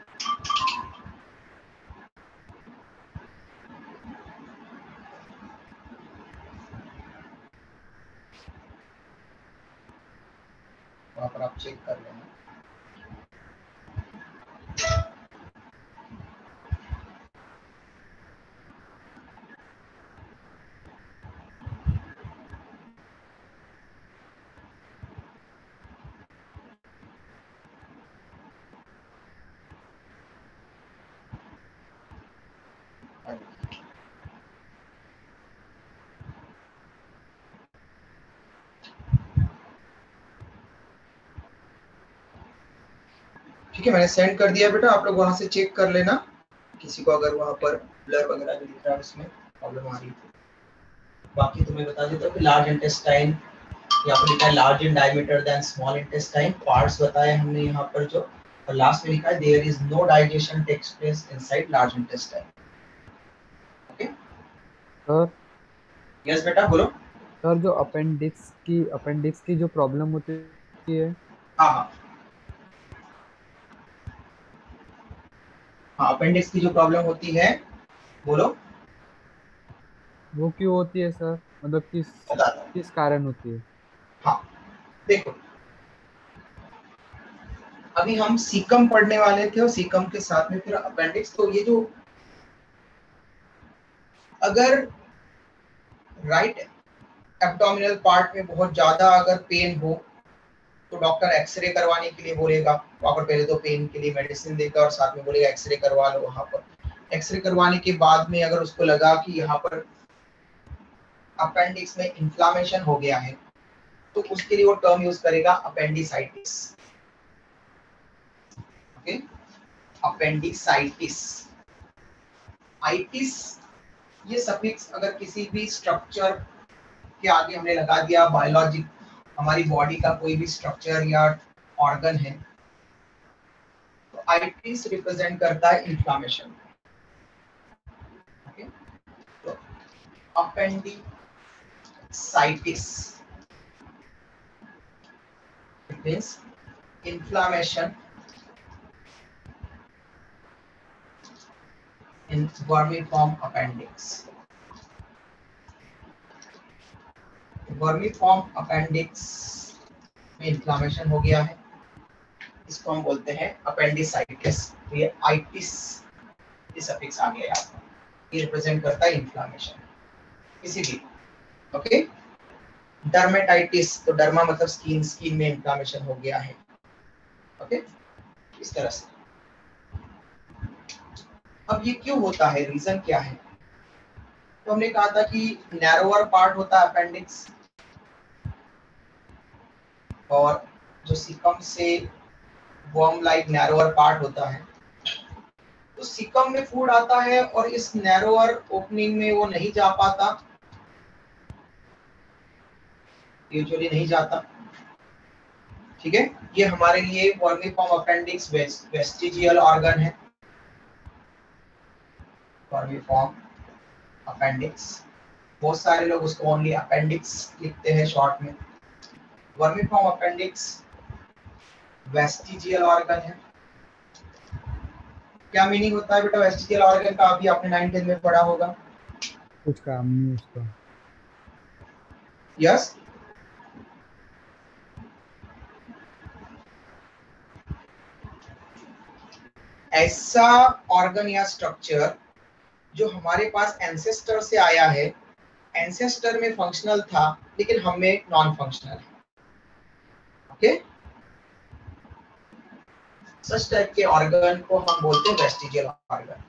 Speaker 1: वहां पर आप चेक कर लेना। ठीक है, मैंने सेंड कर दिया बेटा, आप लोग वहां से चेक कर लेना, किसी को अगर वहां पर ब्लर वगैरह भी दिख रहा है, उसमें प्रॉब्लम आ रही है। बाकी तुम्हें बता देता हूँ कि लार्ज इंटेस्टाइन यहाँ पर लिखा है large in diameter than small intestine, parts बताए हमने यहाँ पर जो, और लास्ट में लिखा है there is no digestion takes place inside large intestine. Okay
Speaker 2: sir,
Speaker 1: yes बेटा बोलो।
Speaker 2: सर जो अपेंडिक्स की जो प्रॉब्लम होती है,
Speaker 1: हाँ हाँ हाँ, अपेंडिक्स की जो प्रॉब्लम होती है, बोलो।
Speaker 2: वो क्यों होती है सर? मतलब
Speaker 1: बताता हूँ।
Speaker 2: किस कारण होती है?
Speaker 1: हाँ देखो, अभी हम सीकम पढ़ने वाले थे और सीकम के साथ में फिर अपेंडिक्स। तो ये जो अगर राइट एब्डोमिनल पार्ट में बहुत ज्यादा अगर पेन हो तो डॉक्टर एक्सरे करवाने के लिए बोलेगा। डॉक्टर पहले तो पेन के लिए मेडिसिन देगा और साथ में बोलेगा एक्सरे करवा लो। वहां पर एक्सरे करवाने के बाद में अगर उसको लगा कि यहाँ पर अपेंडिक्स में इन्फ्लामेशन हो गया है तो उसके लिए वो टर्म यूज करेगा अपेंडिसाइटिस। Okay, appendicitis. आइटिस ये सफिक्स अगर किसी भी स्ट्रक्चर के आगे हमने लगा दिया, बायोलॉजिक हमारी बॉडी का कोई भी स्ट्रक्चर या ऑर्गन है, तो आइटिस रिप्रेजेंट करता है इन्फ्लामेशन। ओके, तो appendicitis it means inflammation in vermiform appendix. Vermiform appendix में इन्फ्लामेशन हो गया है, इसको हम बोलते हैं अपेंडिसाइटिस। ये आइटिस ये सफिक्स आ गया यहाँ पर, ये रिप्रेजेंट करता है इन्फ्लामेशन किसी भी। ओके, डर्मेटाइटिस, तो डर्मा मतलब स्किन, स्किन में इन्फ्लामेशन हो गया है। ओके, इस तरह से। अब ये क्यों होता है, रीजन क्या है? तो हमने कहा था कि नैरोअर पार्ट होता है अपेंडिक्स, और जो सीकम से वर्म लाइक नैरोअर पार्ट होता है। तो सीकम में फूड आता है और इस नैरोअर ओपनिंग में वो नहीं जा पाता, यूजुअली नहीं जाता। ठीक है, ये हमारे लिए वर्मिफॉर्म अपेंडिक्स वेस्टिजियल ऑर्गन है। वर्मिफॉर्म अपेंडिक्स, बहुत सारे लोग उसको ओनली अपेंडिक्स लिखते हैं शॉर्ट में। वर्मिफॉर्म अपेंडिक्स वेस्टिजियल ऑर्गन है। क्या मीनिंग होता है बेटा वेस्टिजियल ऑर्गन का? अभी आपने 9th में पढ़ा होगा।
Speaker 2: कुछ काम नहीं उसका।
Speaker 1: यस, ऐसा ऑर्गन या स्ट्रक्चर जो हमारे पास एंसेस्टर से आया है, एंसेस्टर में फंक्शनल था लेकिन हम में नॉन फंक्शनल है। ओके, सच टाइप के ऑर्गन को हम बोलते हैं वेस्टिजियल ऑर्गन।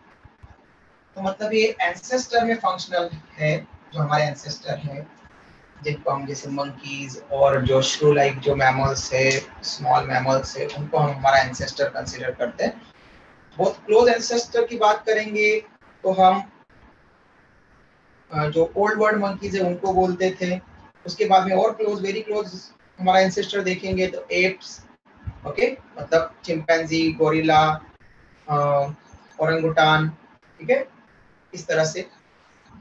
Speaker 1: तो मतलब ये एंसेस्टर में फंक्शनल है, जो हमारे एंसेस्टर हैं जिनको हम जैसे मंकीज और जो श्रू लाइक जो मैमल्स है, स्मॉल मैमल्स है, उनको हम हमारा एंसेस्टर कंसीडर करते हैं। बहुत क्लोज एंसेस्टर की बात करेंगे तो हम जो ओल्ड वर्ल्ड मंकीज है उनको बोलते थे। उसके बाद में और क्लोज, वेरी क्लोज हमारा एंसेस्टर देखेंगे तो एप्स, ओके, मतलब चिंपैंजी, गोरिल्ला, ओरंगुटान, ठीक है, इस तरह से।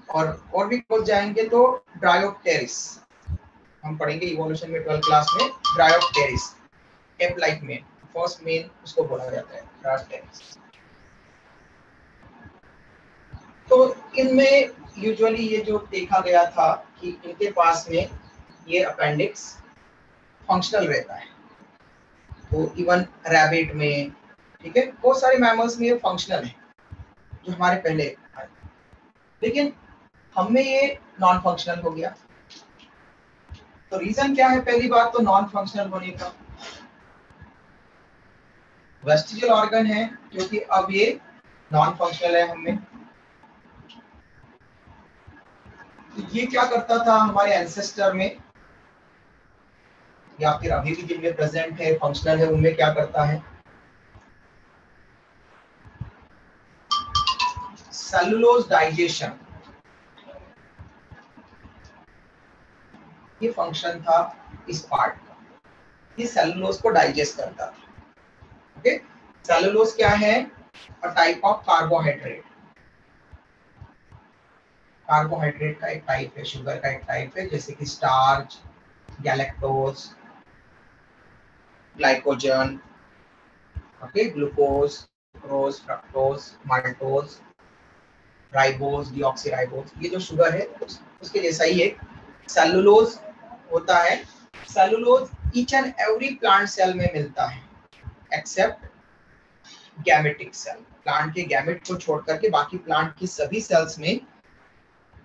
Speaker 1: और भी क्लोज जाएंगे तो ड्रायोप्टेरिस, हम पढ़ेंगे इवोल्यूशन में 12th क्लास में, Dryopteris, ape like main, first main उसको बोला जाता है ड्रायोप्टेरिस। तो इनमें यूजुअली ये जो देखा गया था कि इनके पास में ये अपेंडिक्स फंक्शनल रहता है। तो इवन रैबिट में, ठीक है, बहुत सारे मैमल्स में ये फंक्शनल है जो हमारे पहले आए, लेकिन हम में ये नॉन फंक्शनल हो गया। तो रीजन क्या है? पहली बात तो नॉन फंक्शनल होने का, वेस्टिजियल ऑर्गन है क्योंकि अब ये नॉन फंक्शनल है हम में। ये क्या करता था हमारे एंसेस्टर में, या फिर अभी भी जिनमें प्रेजेंट है फंक्शनल है उनमें क्या करता है, सेलुलोज डाइजेशन, ये फंक्शन था इस पार्ट का, ये सेलुलोज को डाइजेस्ट करता था। ओके, सेलुलोज क्या है? A type of carbohydrate, carbohydrate का एक टाइप है, शुगर का एक टाइप है, जैसे कि starch, galactose, glycogen, okay, glucose, sucrose, fructose, maltose, ribose, deoxyribose, ये जो शुगर है उसके जैसा ही एक सेलुलोज होता है। Cellulose each and every plant cell में मिलता है एक्सेप्ट गैमेटिक सेल, प्लांट के गैमेट को छोड़ करके बाकी प्लांट की सभी सेल्स में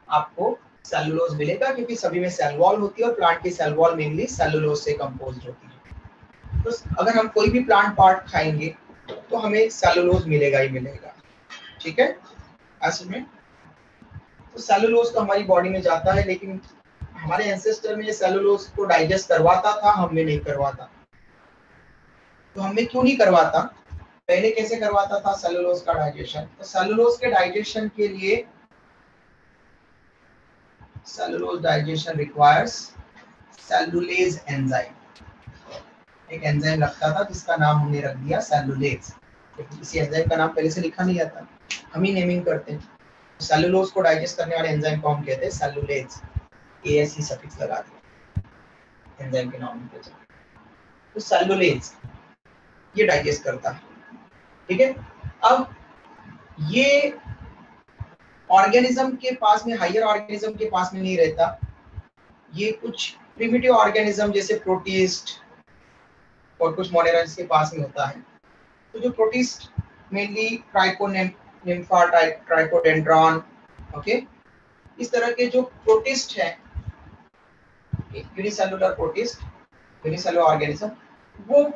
Speaker 1: आपको सेलुलोज मिलेगा, क्योंकि सभी में सेल वॉल होती है और प्लांट की सेल वॉल मेनली सेलुलोज से कंपोज्ड होती है। तो अगर हम कोई भी प्लांट पार्ट खाएंगे तो हमें सेलुलोज मिलेगा ही मिलेगा, ठीक है, ऐसे में। तो सेलुलोज तो हमारी बॉडी में जाता है, लेकिन हमारे एंसेस्टर में ये सेलुलोज को डाइजेस्ट करवाता था, हम में नहीं करवाता। तो हमें क्यों नहीं करवाता? पहले कैसे करवाता था सेलुलोज का डाइजेशन? तो सेलुलोज के डाइजेशन के लिए cellulose digestion requires cellulase enzyme, एक एंजाइम लगता था जिसका नाम हमने रख दिया सेलुलेज, लेकिन इसी एंजाइम का नाम पहले से लिखा नहीं आता, हम ही नेमिंग करते हैं। सेलुलोज को डाइजेस्ट करने वाले एंजाइम को हम कहते हैं सेलुलेज, एएसई सफिक्स लगा दिया एंजाइम के नाम पे। तो सेलुलेज ये डाइजेस्ट करता है, ठीक है। अब ये ऑर्गेनिज्म के पास में, हायर ऑर्गेनिज्म के पास में नहीं रहता, ये कुछ प्रिमिटिव ऑर्गेनिज्म जैसे प्रोटिस्ट और कुछ मोनेरल्स के पास में होता है। तो जो प्रोटिस्ट मेनली ट्राइकोनिम्फा, ट्राइकोडेंड्रॉन, ओके, इस तरह के जो प्रोटिस्ट हैं, यूनिसेलुलर प्रोटिस्ट, यूनिसेलुलर ऑर्गेनिज्म, वो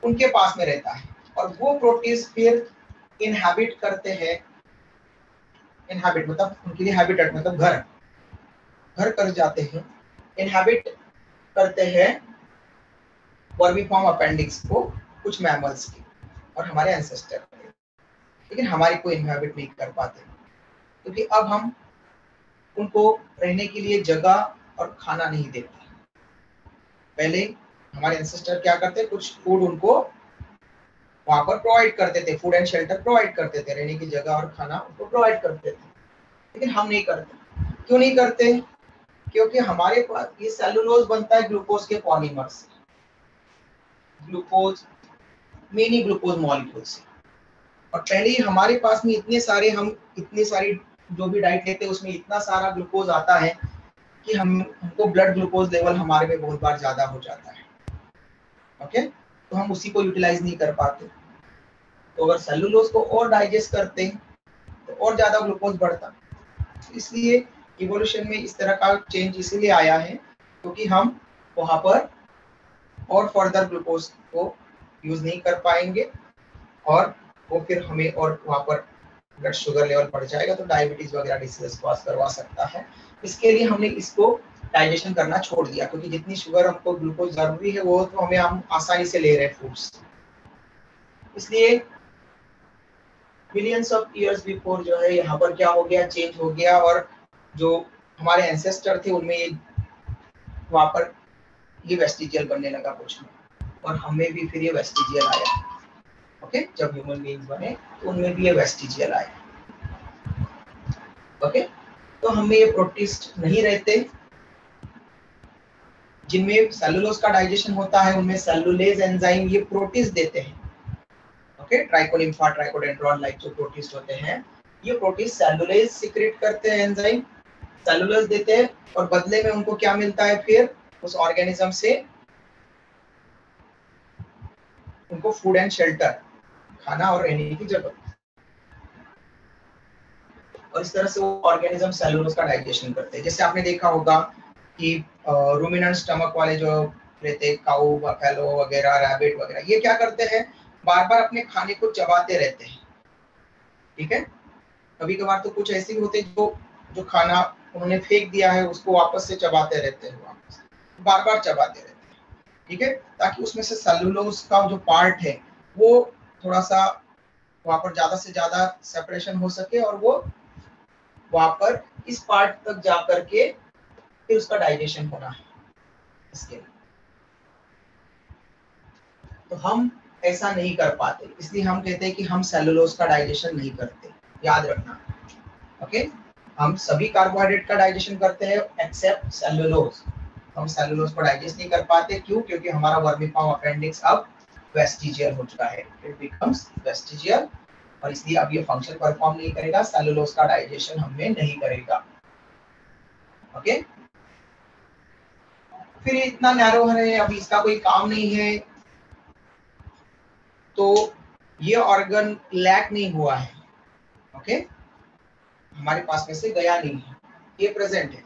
Speaker 1: उनके पास में रहता है। और वो प्रोटिस्ट फिर इनहैबिट करते हैं, इनहैबिट मतलब उनके लिए हैबिटेट मतलब घर कर जाते हैं, इनहैबिट करते हैं वर्मीफॉर्म अपेंडिक्स को कुछ मैमल्स की और हमारे एंसेस्टर के, लेकिन हमारी को इनहैबिट नहीं कर पाते, क्योंकि अब हम उनको रहने के लिए जगह और खाना नहीं देते। पहले हमारे एंसेस्टर क्या करते, कुछ फूड उनको वहां पर प्रोवाइड करते थे, फूड एंड शेल्टर प्रोवाइड करते थे, रहने की जगह और खाना उनको प्रोवाइड करते थे, लेकिन हम नहीं करते। क्यों नहीं करते? क्योंकि हमारे पास ये सेलुलोज बनता है ग्लूकोज के पॉलीमर से, ग्लूकोज मेनी ग्लूकोज मॉलिक्यूल से। और पहले ही हमारे पास में इतने सारी जो भी डाइट लेते हैं उसमें इतना सारा ग्लूकोज आता है कि हमको ब्लड ग्लूकोज लेवल हमारे में बहुत बार ज्यादा हो जाता है, ओके, तो हम उसी को यूटिलाइज नहीं कर पाते। तो अगर सेलुलोज को और डाइजेस्ट करते हैं तो और ज्यादा ग्लूकोज बढ़ता। इसलिए इवोल्यूशन में इस तरह का चेंज इसीलिए आया है क्योंकि हम वहां पर और फर्दर ग्लूकोज को यूज नहीं कर पाएंगे और वो फिर हमें और वहां पर ब्लड शुगर लेवल बढ़ जाएगा, तो डायबिटीज वगैरह डिसीज कॉज करवा सकता है। इसके लिए हमने इसको डाइजेशन करना छोड़ दिया, क्योंकि जितनी शुगर हमको ग्लूकोज जरूरी है वो तो हम आसानी से ले रहे हैं फूड्स। इसलिए मिलियंस ऑफ ईयर्स बिफोर जो है यहाँ पर क्या हो गया, चेंज हो गया, और जो हमारे एंसेस्टर थे उनमें ये वहाँ पर ये वेस्टिजियल बनने लगा कुछ में, और हमें भी फिर ये वेस्टिजियल आया। ओके, जब ह्यूमन बीइंग्स बने तो उनमें भी ये वेस्टिजियल आया। ओके, तो हमें ये प्रोटिस्ट नहीं रहते। जिनमें सेलुलोज का डाइजेशन होता है उनमें सेलुलेज एंजाइम ये प्रोटिस्ट देते हैं। ओके, ट्राइकोलिम्फा, ट्राइकोडेंड्रॉन लाइक जो प्रोटिस्ट होते हैं, ये प्रोटिस्ट सेलुलेज सीक्रेट करते हैं, एंजाइम सेलुलोज देते हैं, और बदले में उनको क्या मिलता है, फिर उस ऑर्गेनिज्म से उनको फूड एंड शेल्टर, खाना और रहने की जगह, और इस तरह से वो ऑर्गेनिज्म सेलुलोज का डाइजेशन करते हैं। जैसे आपने देखा होगा कि रूमिनेंट स्टमक वाले जो रहते हैं, काऊ, बफेलो वगैरह, रैबिट वगैरह, ये क्या करते हैं, बार बार अपने खाने को चबाते रहते हैं। ठीक है, कभी कभार तो कुछ ऐसे भी होते हैं जो खाना उन्होंने फेंक दिया है उसको वापस से चबाते रहते हैं, वापस बार बार चबाते रहते हैं। ठीक है, ताकि उसमें से सेलुलोज का जो पार्ट है वो थोड़ा सा वहां पर ज्यादा से ज्यादा सेपरेशन हो सके, और वो वहां पर इस पार्ट तक जा करके फिर उसका डाइजेशन होना है इसके लिए। तो हम ऐसा नहीं कर पाते, इसलिए हम कहते हैं कि हम सेलुलोज का डाइजेशन नहीं करते, याद रखना। ओके, हम सभी कार्बोहाइड्रेट का डाइजेशन करते हैं एक्सेप्ट सेलुलोज। हम सेलुलोज को डाइजेस्ट नहीं कर पाते, क्यों? क्योंकि हमारा वर्मीफॉर्म अपेंडिक्स अब वेस्टिजियल हो चुका है, इट बिकम्स वेस्टिजियल, और इसलिए अब ये फंक्शन परफॉर्म नहीं करेगा, सेलुलोज का डाइजेशन हमें नहीं करेगा। ओके, फिर इतना नैरो है, अभी इसका कोई काम नहीं है, तो ये ऑर्गन लैक नहीं हुआ है। ओके, हमारे पास में से गया नहीं है, ये प्रेजेंट है,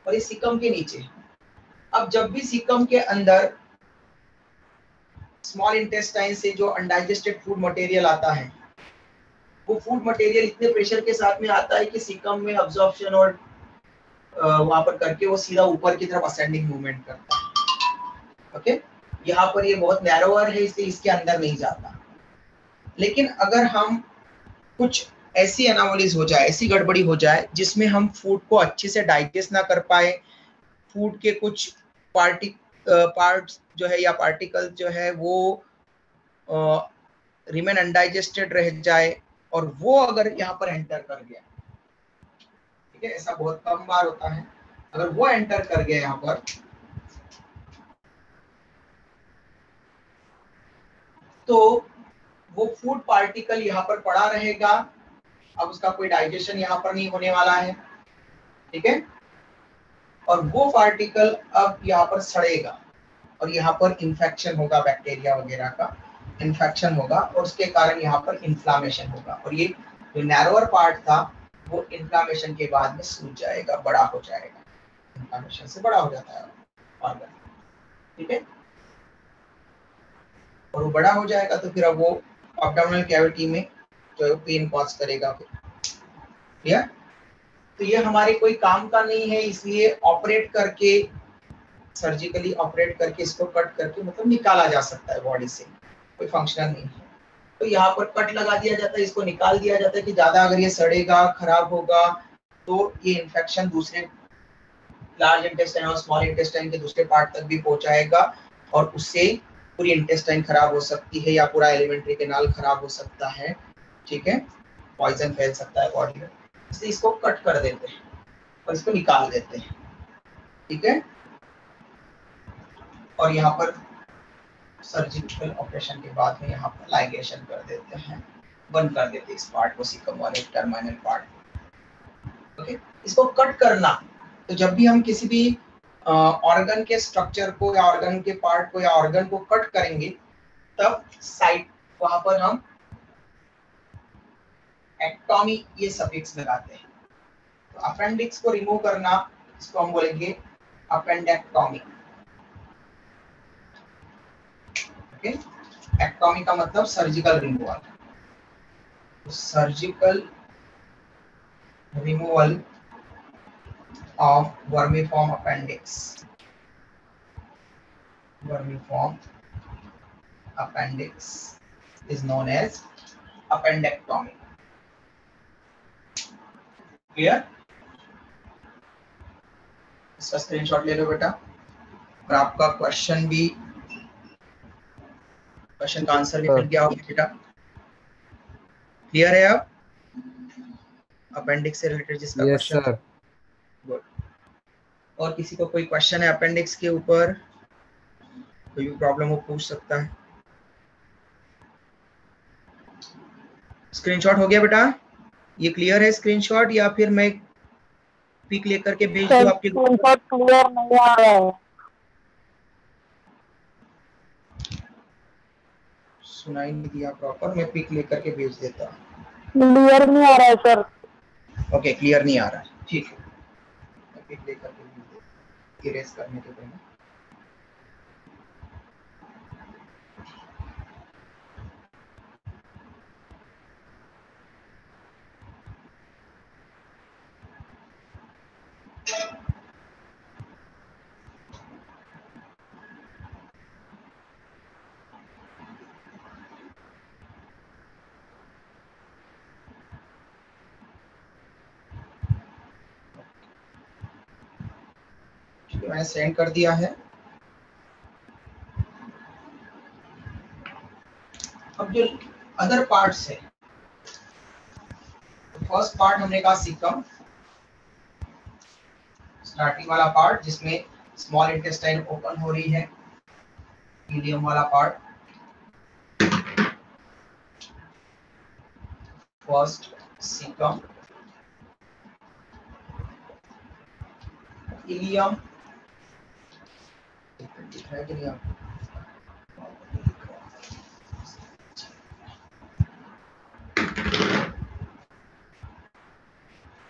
Speaker 1: और ये सीकम के नीचे है। अब जब भी सीकम के अंदर स्मॉल इंटेस्टाइन से जो अनडाइजेस्टेड फूड मटेरियल आता है, वो फूड मटेरियल इतने प्रेशर के साथ में आता है कि सीकम में अब्जॉर्प्शन और वहां पर करके वो सीधा ऊपर की तरफ असेंडिंग मूवमेंट करता है। ओके, यहाँ पर ये बहुत नैरोअर है, इसलिए इसके अंदर नहीं जाता। लेकिन अगर हम कुछ ऐसी एनोमलीज हो जाए, ऐसी गड़बड़ी हो जाए जिसमें हम फूड को अच्छे से डाइजेस्ट ना कर पाए, फूड के कुछ पार्ट्स जो है या पार्टिकल जो है वो रिमेन अनडाइजेस्टेड रह जाए, और वो अगर यहाँ पर एंटर कर गया, ठीक है, ऐसा बहुत कम बार होता है, अगर वो एंटर कर गया यहाँ पर, तो वो फूड पार्टिकल यहाँ पर पड़ा रहेगा। अब उसका कोई डाइजेशन यहाँ पर नहीं होने वाला है, ठीक है, और वो पार्टिकल अब यहाँ पर सड़ेगा, और यहाँ पर इन्फेक्शन होगा, बैक्टीरिया वगैरह का इन्फेक्शन होगा, और उसके कारण यहाँ पर इन्फ्लामेशन होगा, और ये जो नैरोअर पार्ट था वो इन्फ्लामेशन के बाद में सूज जाएगा, बड़ा हो जाएगा, इन्फ्लामेशन से बड़ा हो जाता है ऑर्गन। ठीक है, और वो बड़ा हो जाएगा तो फिर अब वो एब्डोमिनल कैविटी में जो है पेन कॉज करेगा फिर। या तो ये हमारे कोई काम का नहीं है, इसलिए ऑपरेट करके, सर्जिकली ऑपरेट करके इसको कट करके मतलब निकाला जा सकता है बॉडी से, कोई फंक्शनल नहीं है। तो यहाँ पर कट लगा दिया जाता है, इसको निकाल दिया जाता है कि ज्यादा अगर ये सड़ेगा, खराब होगा, तो ये इन्फेक्शन दूसरे लार्ज इंटेस्टाइन और स्मॉल इंटेस्टाइन के दूसरे पार्ट तक भी पहुंचाएगा, और उससे पूरी इंटेस्टाइन खराब हो सकती है, या पूरा एलिमेंट्री कैनाल खराब हो सकता है। ठीक है, पॉइजन फैल सकता है बॉडी में, इसलिए इसको कट कर देते हैं और इसको निकाल देते हैं। ठीक है, और यहाँ पर सर्जिकल ऑपरेशन के बाद में यहाँ पर लाइगेशन कर देते हैं, बंद कर देते हैं इस पार्ट को, सीकम वाले टर्मिनल पार्ट। ओके, इसको कट करना, तो जब भी हम किसी भी ऑर्गन के स्ट्रक्चर को या ऑर्गन के पार्ट को या ऑर्गन को कट करेंगे, तब साइड वहां पर हम एक्टोमी ये सफिक्स लगाते हैं। तो अपेंडिक्स को रिमूव करना, इसको हम बोलेंगे अपेंडेक्टोमी। ओके, एक्टोमी का मतलब surgical removal, surgical removal of vermiform appendix. Vermiform appendix is known as appendectomy. Clear? इसका स्क्रीनशॉट ले लो बेटा, और आपका क्वेश्चन का आंसर भी मिल गया होगा बेटा। क्लियर है अब अपेंडिक्स से रिलेटेड जिसका
Speaker 2: यस
Speaker 1: क्वेश्चन?
Speaker 2: सर।
Speaker 1: गुड। और किसी को कोई क्वेश्चन है अपेंडिक्स के ऊपर, कोई भी प्रॉब्लम हो पूछ सकता है। स्क्रीनशॉट हो गया बेटा? ये क्लियर है स्क्रीनशॉट, या फिर मैं पिक लेकर के भेज दूं आपके?
Speaker 5: स्क्रीनशॉट क्लियर नहीं आ रहा है।
Speaker 1: सुनाई नहीं दिया प्रॉपर, मैं पिक लेकर के भेज देता हूँ।
Speaker 5: क्लियर नहीं आ रहा है सर।
Speaker 1: ओके, क्लियर नहीं आ रहा है, ठीक है, मैं पिक लेकर के भेज देता हूँ इरेज करने के पहले। मैंने सेंड कर दिया है। अब जो अदर पार्ट्स है, फर्स्ट पार्ट हमने कहा सीकम, स्टार्टिंग वाला पार्ट जिसमें स्मॉल इंटेस्टाइन ओपन हो रही है, इलियम वाला पार्ट, फर्स्ट सीकम, इलियम, दिख रहा है कि नहीं आपको?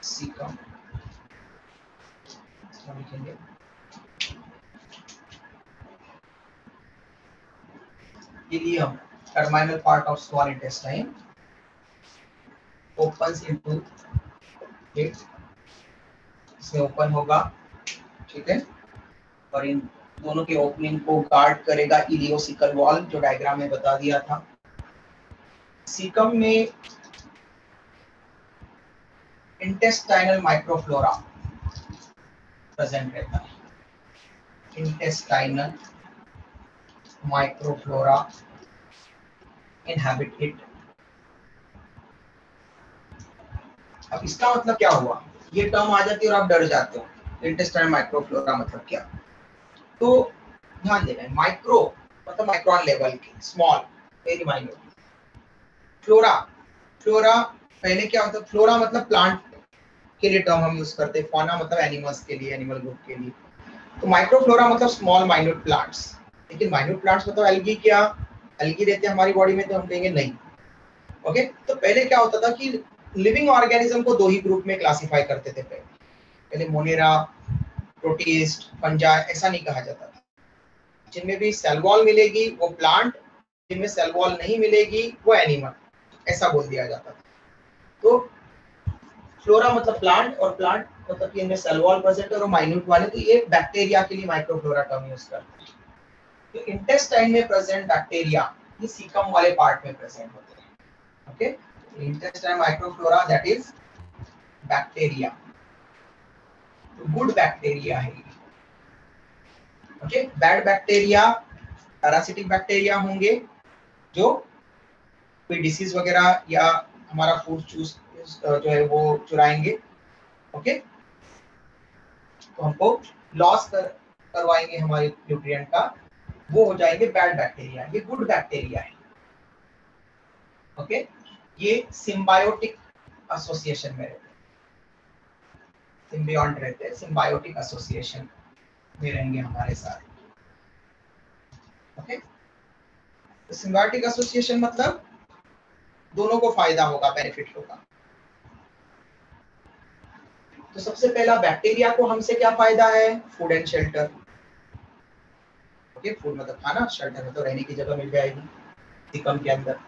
Speaker 1: सीकम लिखेंगे, ileum terminal part of small intestine opens into it, इसमें ओपन होगा, ठीक है, और इन दोनों के ओपनिंग को गार्ड करेगा इलियोसिकल वॉल, जो डायग्राम में बता दिया था। सीकम में इंटेस्टाइनल माइक्रोफ्लोरा प्रेजेंट रहता है, इंटेस्टाइनल माइक्रोफ्लोरा इनहैबिट इट। अब इसका मतलब क्या हुआ, ये टर्म आ जाती है और आप डर जाते हो, इंटेस्टाइनल माइक्रोफ्लोरा मतलब क्या? तो ध्यान देना है, माइक्रो मतलब माइक्रोन लेवल की, small very minute, flora, flora पहले क्या होता है, फ्लोरा मतलब प्लांट के लिए टर्म हम यूज करते हैं, फौना मतलब एनिमल्स के लिए, एनिमल ग्रुप के लिए। तो माइक्रोफ्लोरा मतलब स्मॉल माइन्यूट प्लांट्स, लेकिन माइन्यूट प्लांट्स मतलब एल्गी, क्या एल्गी रहते हैं हमारी बॉडी में? तो हम कहेंगे नहीं। ओके, तो पहले क्या होता था कि लिविंग ऑर्गेनिज्म को दो ही ग्रुप में क्लासिफाई करते थे पहले मोनेरा, प्रोटिस्ट, फंजाई, ऐसा नहीं कहा जाता था। जिनमें भी सेल वॉल मिलेगी वो प्लांट, जिनमें सेल वॉल नहीं मिलेगी वो एनिमल, ऐसा बोल दिया जाता था। तो फ्लोरा मतलब प्लांट, और प्लांट मतलब कि इनमें सेल वॉल प्रेजेंट है और माइन्यूट वाले, तो ये बैक्टीरिया के लिए माइक्रोफ्लोरा टर्म यूज करते हैं। तो इंटेस्टाइन में प्रेजेंट बैक्टीरिया ये सीकम वाले पार्ट में प्रेजेंट होते हैं। Okay, intestine microflora that is bacteria, तो गुड बैक्टीरिया है। Okay, bad bacteria parasitic bacteria होंगे जो कोई डिसीज वगैरह या हमारा फूड चूज जो है वो चुराएंगे। ओके, तो हमको लॉस करवाएंगे हमारे न्यूट्रिएंट का, वो हो जाएंगे बैड बैक्टीरिया। ये गुड बैक्टीरिया है। ओके, ये सिम्बायोटिक एसोसिएशन में रहते हैं, सिम्बियोंट रहते हैं, सिम्बायोटिक एसोसिएशन में रहेंगे हमारे साथ। ओके, तो सिम्बायोटिक एसोसिएशन मतलब दोनों को फायदा होगा, बेनिफिट होगा। तो सबसे पहला बैक्टीरिया को हमसे क्या फायदा है? Food and shelter. Okay, food मतलब खाना, शेल्टर मतलब रहने की जगह मिल जाएगी सीकम के अंदर।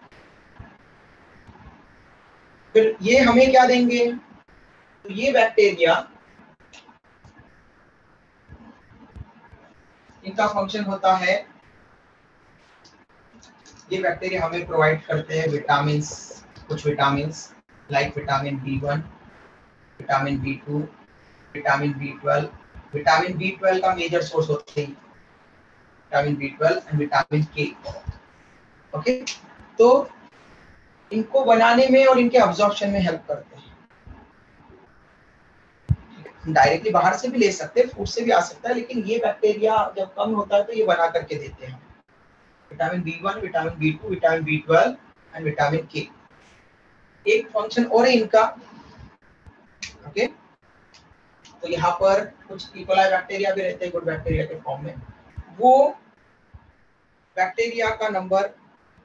Speaker 1: फिर ये हमें क्या देंगे? तो ये बैक्टीरिया, इनका फंक्शन होता है, ये बैक्टीरिया हमें प्रोवाइड करते हैं विटामिन्स, कुछ vitamins like vitamin B1, vitamin B2, vitamin B12। Vitamin B12 का मेजर सोर्स होते हैं vitamin B12 and vitamin K। Okay, तो इनको बनाने में और इनके अब्जॉर्प्शन में हेल्प करते हैं। डायरेक्टली बाहर से भी ले सकते हैं, फूड से भी आ सकता है, लेकिन ये बैक्टीरिया जब कम होता है तो ये बना करके देते हैं vitamin B1, vitamin B2, vitamin B12 and vitamin K। एक फंक्शन और है इनका। ओके, तो यहाँ पर कुछ इकोलाई बैक्टीरिया भी रहते हैं गुड बैक्टीरिया के फॉर्म में। वो बैक्टीरिया का नंबर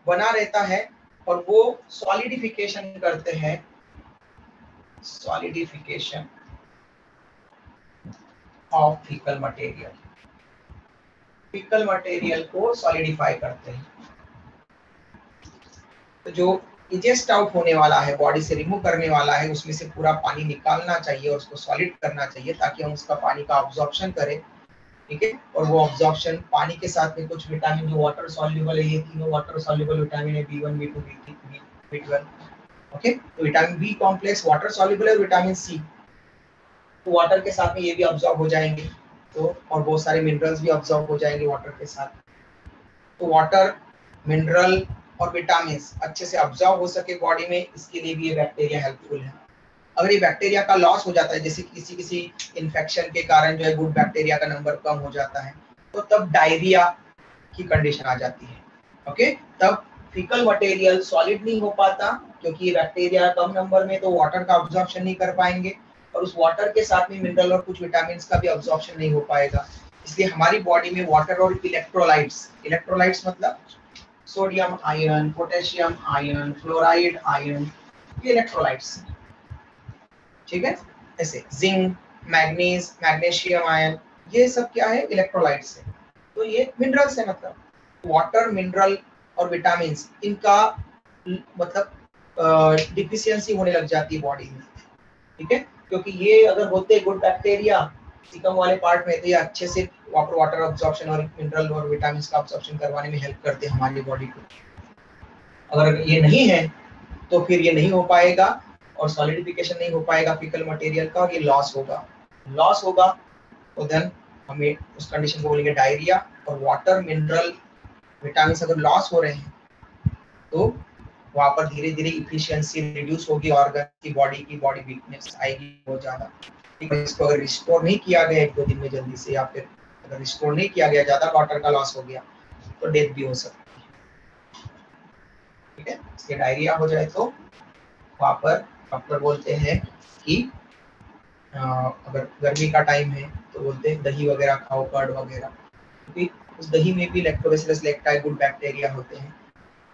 Speaker 1: बना रहता है और वो सॉलिडिफिकेशन करते हैं, solidification of faecal material, faecal material को सॉलिडिफाई करते हैं। तो जो इजेस्ट आउट होने वाला है, बॉडी से रिमूव करने वाला है, उसमें से पूरा पानी निकालना चाहिए और उसको सॉलिड करना चाहिए ताकि हम उसका पानी का अब्जॉर्प्शन करें। ठीक है, और वो अब्जॉर्प्शन पानी के साथ में कुछ विटामिन जो वाटर सॉल्युबल है, ये तीनों वाटर सॉल्युबल विटामिन है, B1, B2, B3, B12। Okay, तो vitamin B complex water soluble है, विटामिन सी तो वाटर के साथ में ये भी अब्जॉर्ब हो जाएंगे, तो और बहुत सारे मिनरल्स भी अब्जॉर्ब हो जाएंगे वाटर के साथ। तो वाटर, मिनरल और विटामिन अच्छे से अब्जॉर्ब हो सके बॉडी में, इसके लिए भी ये बैक्टीरिया हेल्पफुल है। अगर ये बैक्टीरिया का लॉस हो जाता है, जैसे किसी इन्फेक्शन के कारण जो है गुड बैक्टीरिया का नंबर कम हो जाता है, तो तब डायरिया की कंडीशन आ जाती है। ओके, तब फीकल मटेरियल सॉलिड नहीं हो पाता क्योंकि ये बैक्टीरिया कम नंबर में, तो वाटर का अब्जॉर्प्शन नहीं कर पाएंगे और उस वाटर के साथ में मिनरल और कुछ विटामिन का भी अब्जॉर्प्शन नहीं हो पाएगा। इसलिए हमारी बॉडी में वाटर और इलेक्ट्रोलाइट्स, इलेक्ट्रोलाइट्स मतलब sodium ion, potassium ion, fluoride ion, ये इलेक्ट्रोलाइट्स। ठीक है, ऐसे जिंक, मैग्नीज, मैग्नीशियम आयन, ये सब क्या है, इलेक्ट्रोलाइट्स है। तो ये मिनरल्स है, मतलब वाटर, मिनरल और विटामिन, इनका मतलब डिफिशियंसी होने लग जाती है बॉडी में। ठीक है, क्योंकि ये अगर होते गुड बैक्टीरिया सीकम वाले पार्ट में, तो ये अच्छे से वाटर अब्जॉर्प्शन और मिनरल और विटामिन का अब्जॉर्प्शन करवाने में हेल्प करते हैं हमारी बॉडी को। अगर ये नहीं है तो फिर ये नहीं हो पाएगा और सॉलिडिफिकेशन नहीं हो पाएगा फीकल मटेरियल का, और ये लॉस होगा तो देन हमें उस कंडीशन को बोलेंगे डायरिया। और वाटर, मिनरल, विटामिन अगर लॉस हो रहे हैं तो वहां पर धीरे धीरे इफिशियंसी रिड्यूस होगी, ऑर्गन की बॉडी वीकनेस आएगी बहुत ज्यादा। ठीक है, इसको अगर रिस्टोर नहीं किया गया 1-2 दिन में जल्दी से, या फिर अगर रिस्टोर नहीं किया गया, ज्यादा वाटर का लॉस हो गया, तो डेथ भी हो सकती है। ठीक है, इसके डायरिया हो जाए तो वहां पर डॉक्टर बोलते हैं कि अगर गर्मी का टाइम है तो बोलते हैं दही वगैरह खाओ, कर्ड वगैरह, क्योंकि उस दही में भी लैक्टोबैसिलस लैक्टाई गुड बैक्टीरिया होते हैं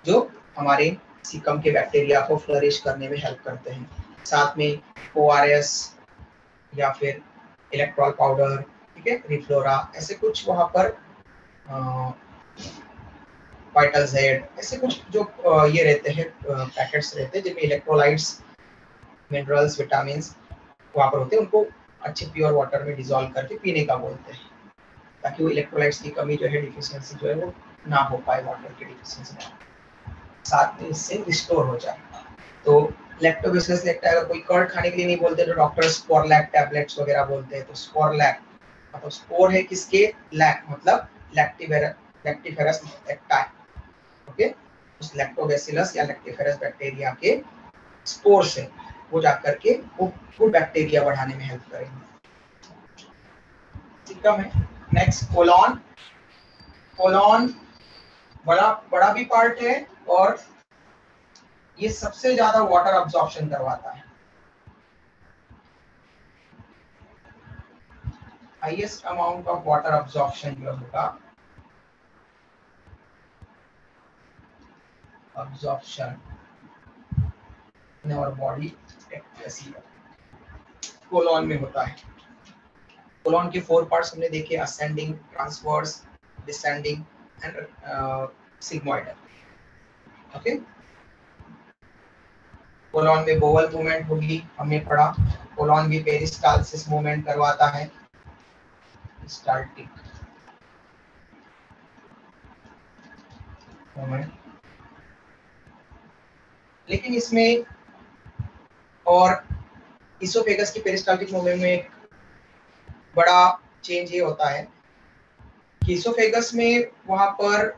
Speaker 1: जो हमारे सीकम के बैक्टीरिया को फ्लरिश करने में हेल्प करते हैं। साथ में ORS या फिर इलेक्ट्रॉल पाउडर, ठीक है, रिफ्लोरा, ऐसे कुछ वहाँ पर वाइटल जेड, ऐसे कुछ जो ये रहते हैं पैकेट्स रहते हैं जिनमें इलेक्ट्रोलाइट्स, मिनरल्स, विटामिन वहाँ पर होते हैं, उनको अच्छे प्योर वाटर में डिसॉल्व करके पीने का बोलते हैं ताकि वो इलेक्ट्रोलाइट्स की कमी जो है, डिफिशियंसी जो है वो ना हो पाए, वाटर की डिफिशियंसी ना, साथ में इससे रिस्टोर हो जाए। तो लैक्टोबैसिलस लैक्टाई, अगर कोई कर्ड खाने के लिए नहीं बोलते तो डॉक्टर स्पोरलैक टैबलेट्स वगैरह बोलते हैं। तो स्पोरलैक मतलब स्पोर है किसके, लैक मतलब लैक्टिफेरस लैक्टाई। ओके, उस लैक्टोबैसिलस या लैक्टिफेरस बैक्टीरिया के स्पोर से वो जाकर के वो गुड बैक्टीरिया बढ़ाने में हेल्प करेंगे। सीकम है। Next colon. कोलॉन बड़ा भी पार्ट है और ये सबसे ज्यादा वाटर अब्जॉर्प्शन करवाता है। Highest amount of water absorption जो होगा, absorption in our body colon में होता है। कोलॉन के 4 पार्ट्स हमने देखे, ascending, transverse, descending and sigmoidal. Okay, colon में बोवल मूवमेंट होगी, हमने पढ़ा। कोलॉन भी पेरिस्टाल्सिस मूवमेंट करवाता है, स्टाल्टिक मूवमेंट। लेकिन इसमें और इसोफेगस की पेरिस्टाल्टिक मूवमेंट में एक बड़ा चेंज ये होता है कि इसोफेगस में वहां पर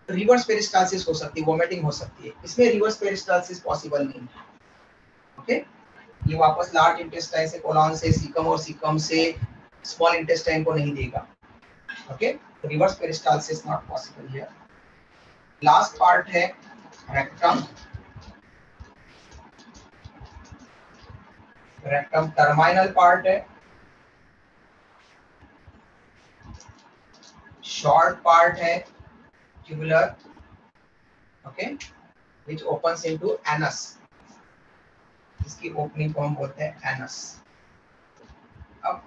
Speaker 1: रिवर्स पेरिस्टाल्सिस हो सकती है, वोमिटिंग हो सकती है। इसमें रिवर्स पेरिस्टाल्सिस पॉसिबल नहीं है। ओके, ये वापस लार्ज इंटेस्टाइन से, कोलन से, सीकम और सीकम से स्मॉल इंटेस्टाइन को नहीं देगा। Okay, reverse peristalsis not possible here. Last part है रेक्टम। रेक्टम टर्मिनल पार्ट है, शॉर्ट पार्ट है tubular, okay, which opens into anus। इसकी ओपनिंग को हम बोलते हैं एनस। अब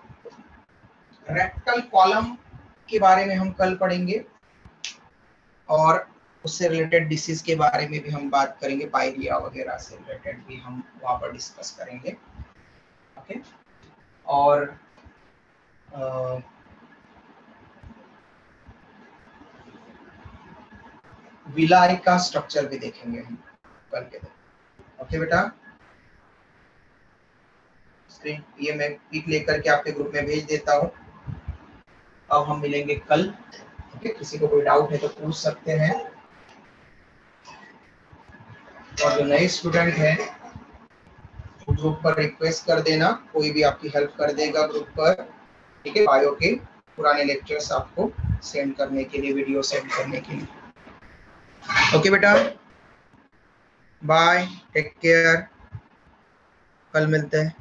Speaker 1: रेक्टल कॉलम के बारे में हम कल पढ़ेंगे और उससे रिलेटेड डिसीज के बारे में भी हम बात करेंगे, पायरिया वगैरह से रिलेटेड भी हम वहां पर डिस्कस करेंगे। ओके, और विलाई का स्ट्रक्चर भी देखेंगे हम कल के दिन। ओके बेटा, स्क्रीन ये मैं पिक लेकर के आपके ग्रुप में भेज देता हूँ। अब हम मिलेंगे कल। ओके, किसी को कोई डाउट है तो पूछ सकते हैं, और जो नए स्टूडेंट हैं ग्रुप पर रिक्वेस्ट कर देना, कोई भी आपकी हेल्प कर देगा ग्रुप पर। ठीक है, बायो के पुराने लेक्चर्स आपको सेंड करने के लिए, वीडियो सेंड करने के लिए। ओके बेटा, बाय, टेक केयर, कल मिलते हैं।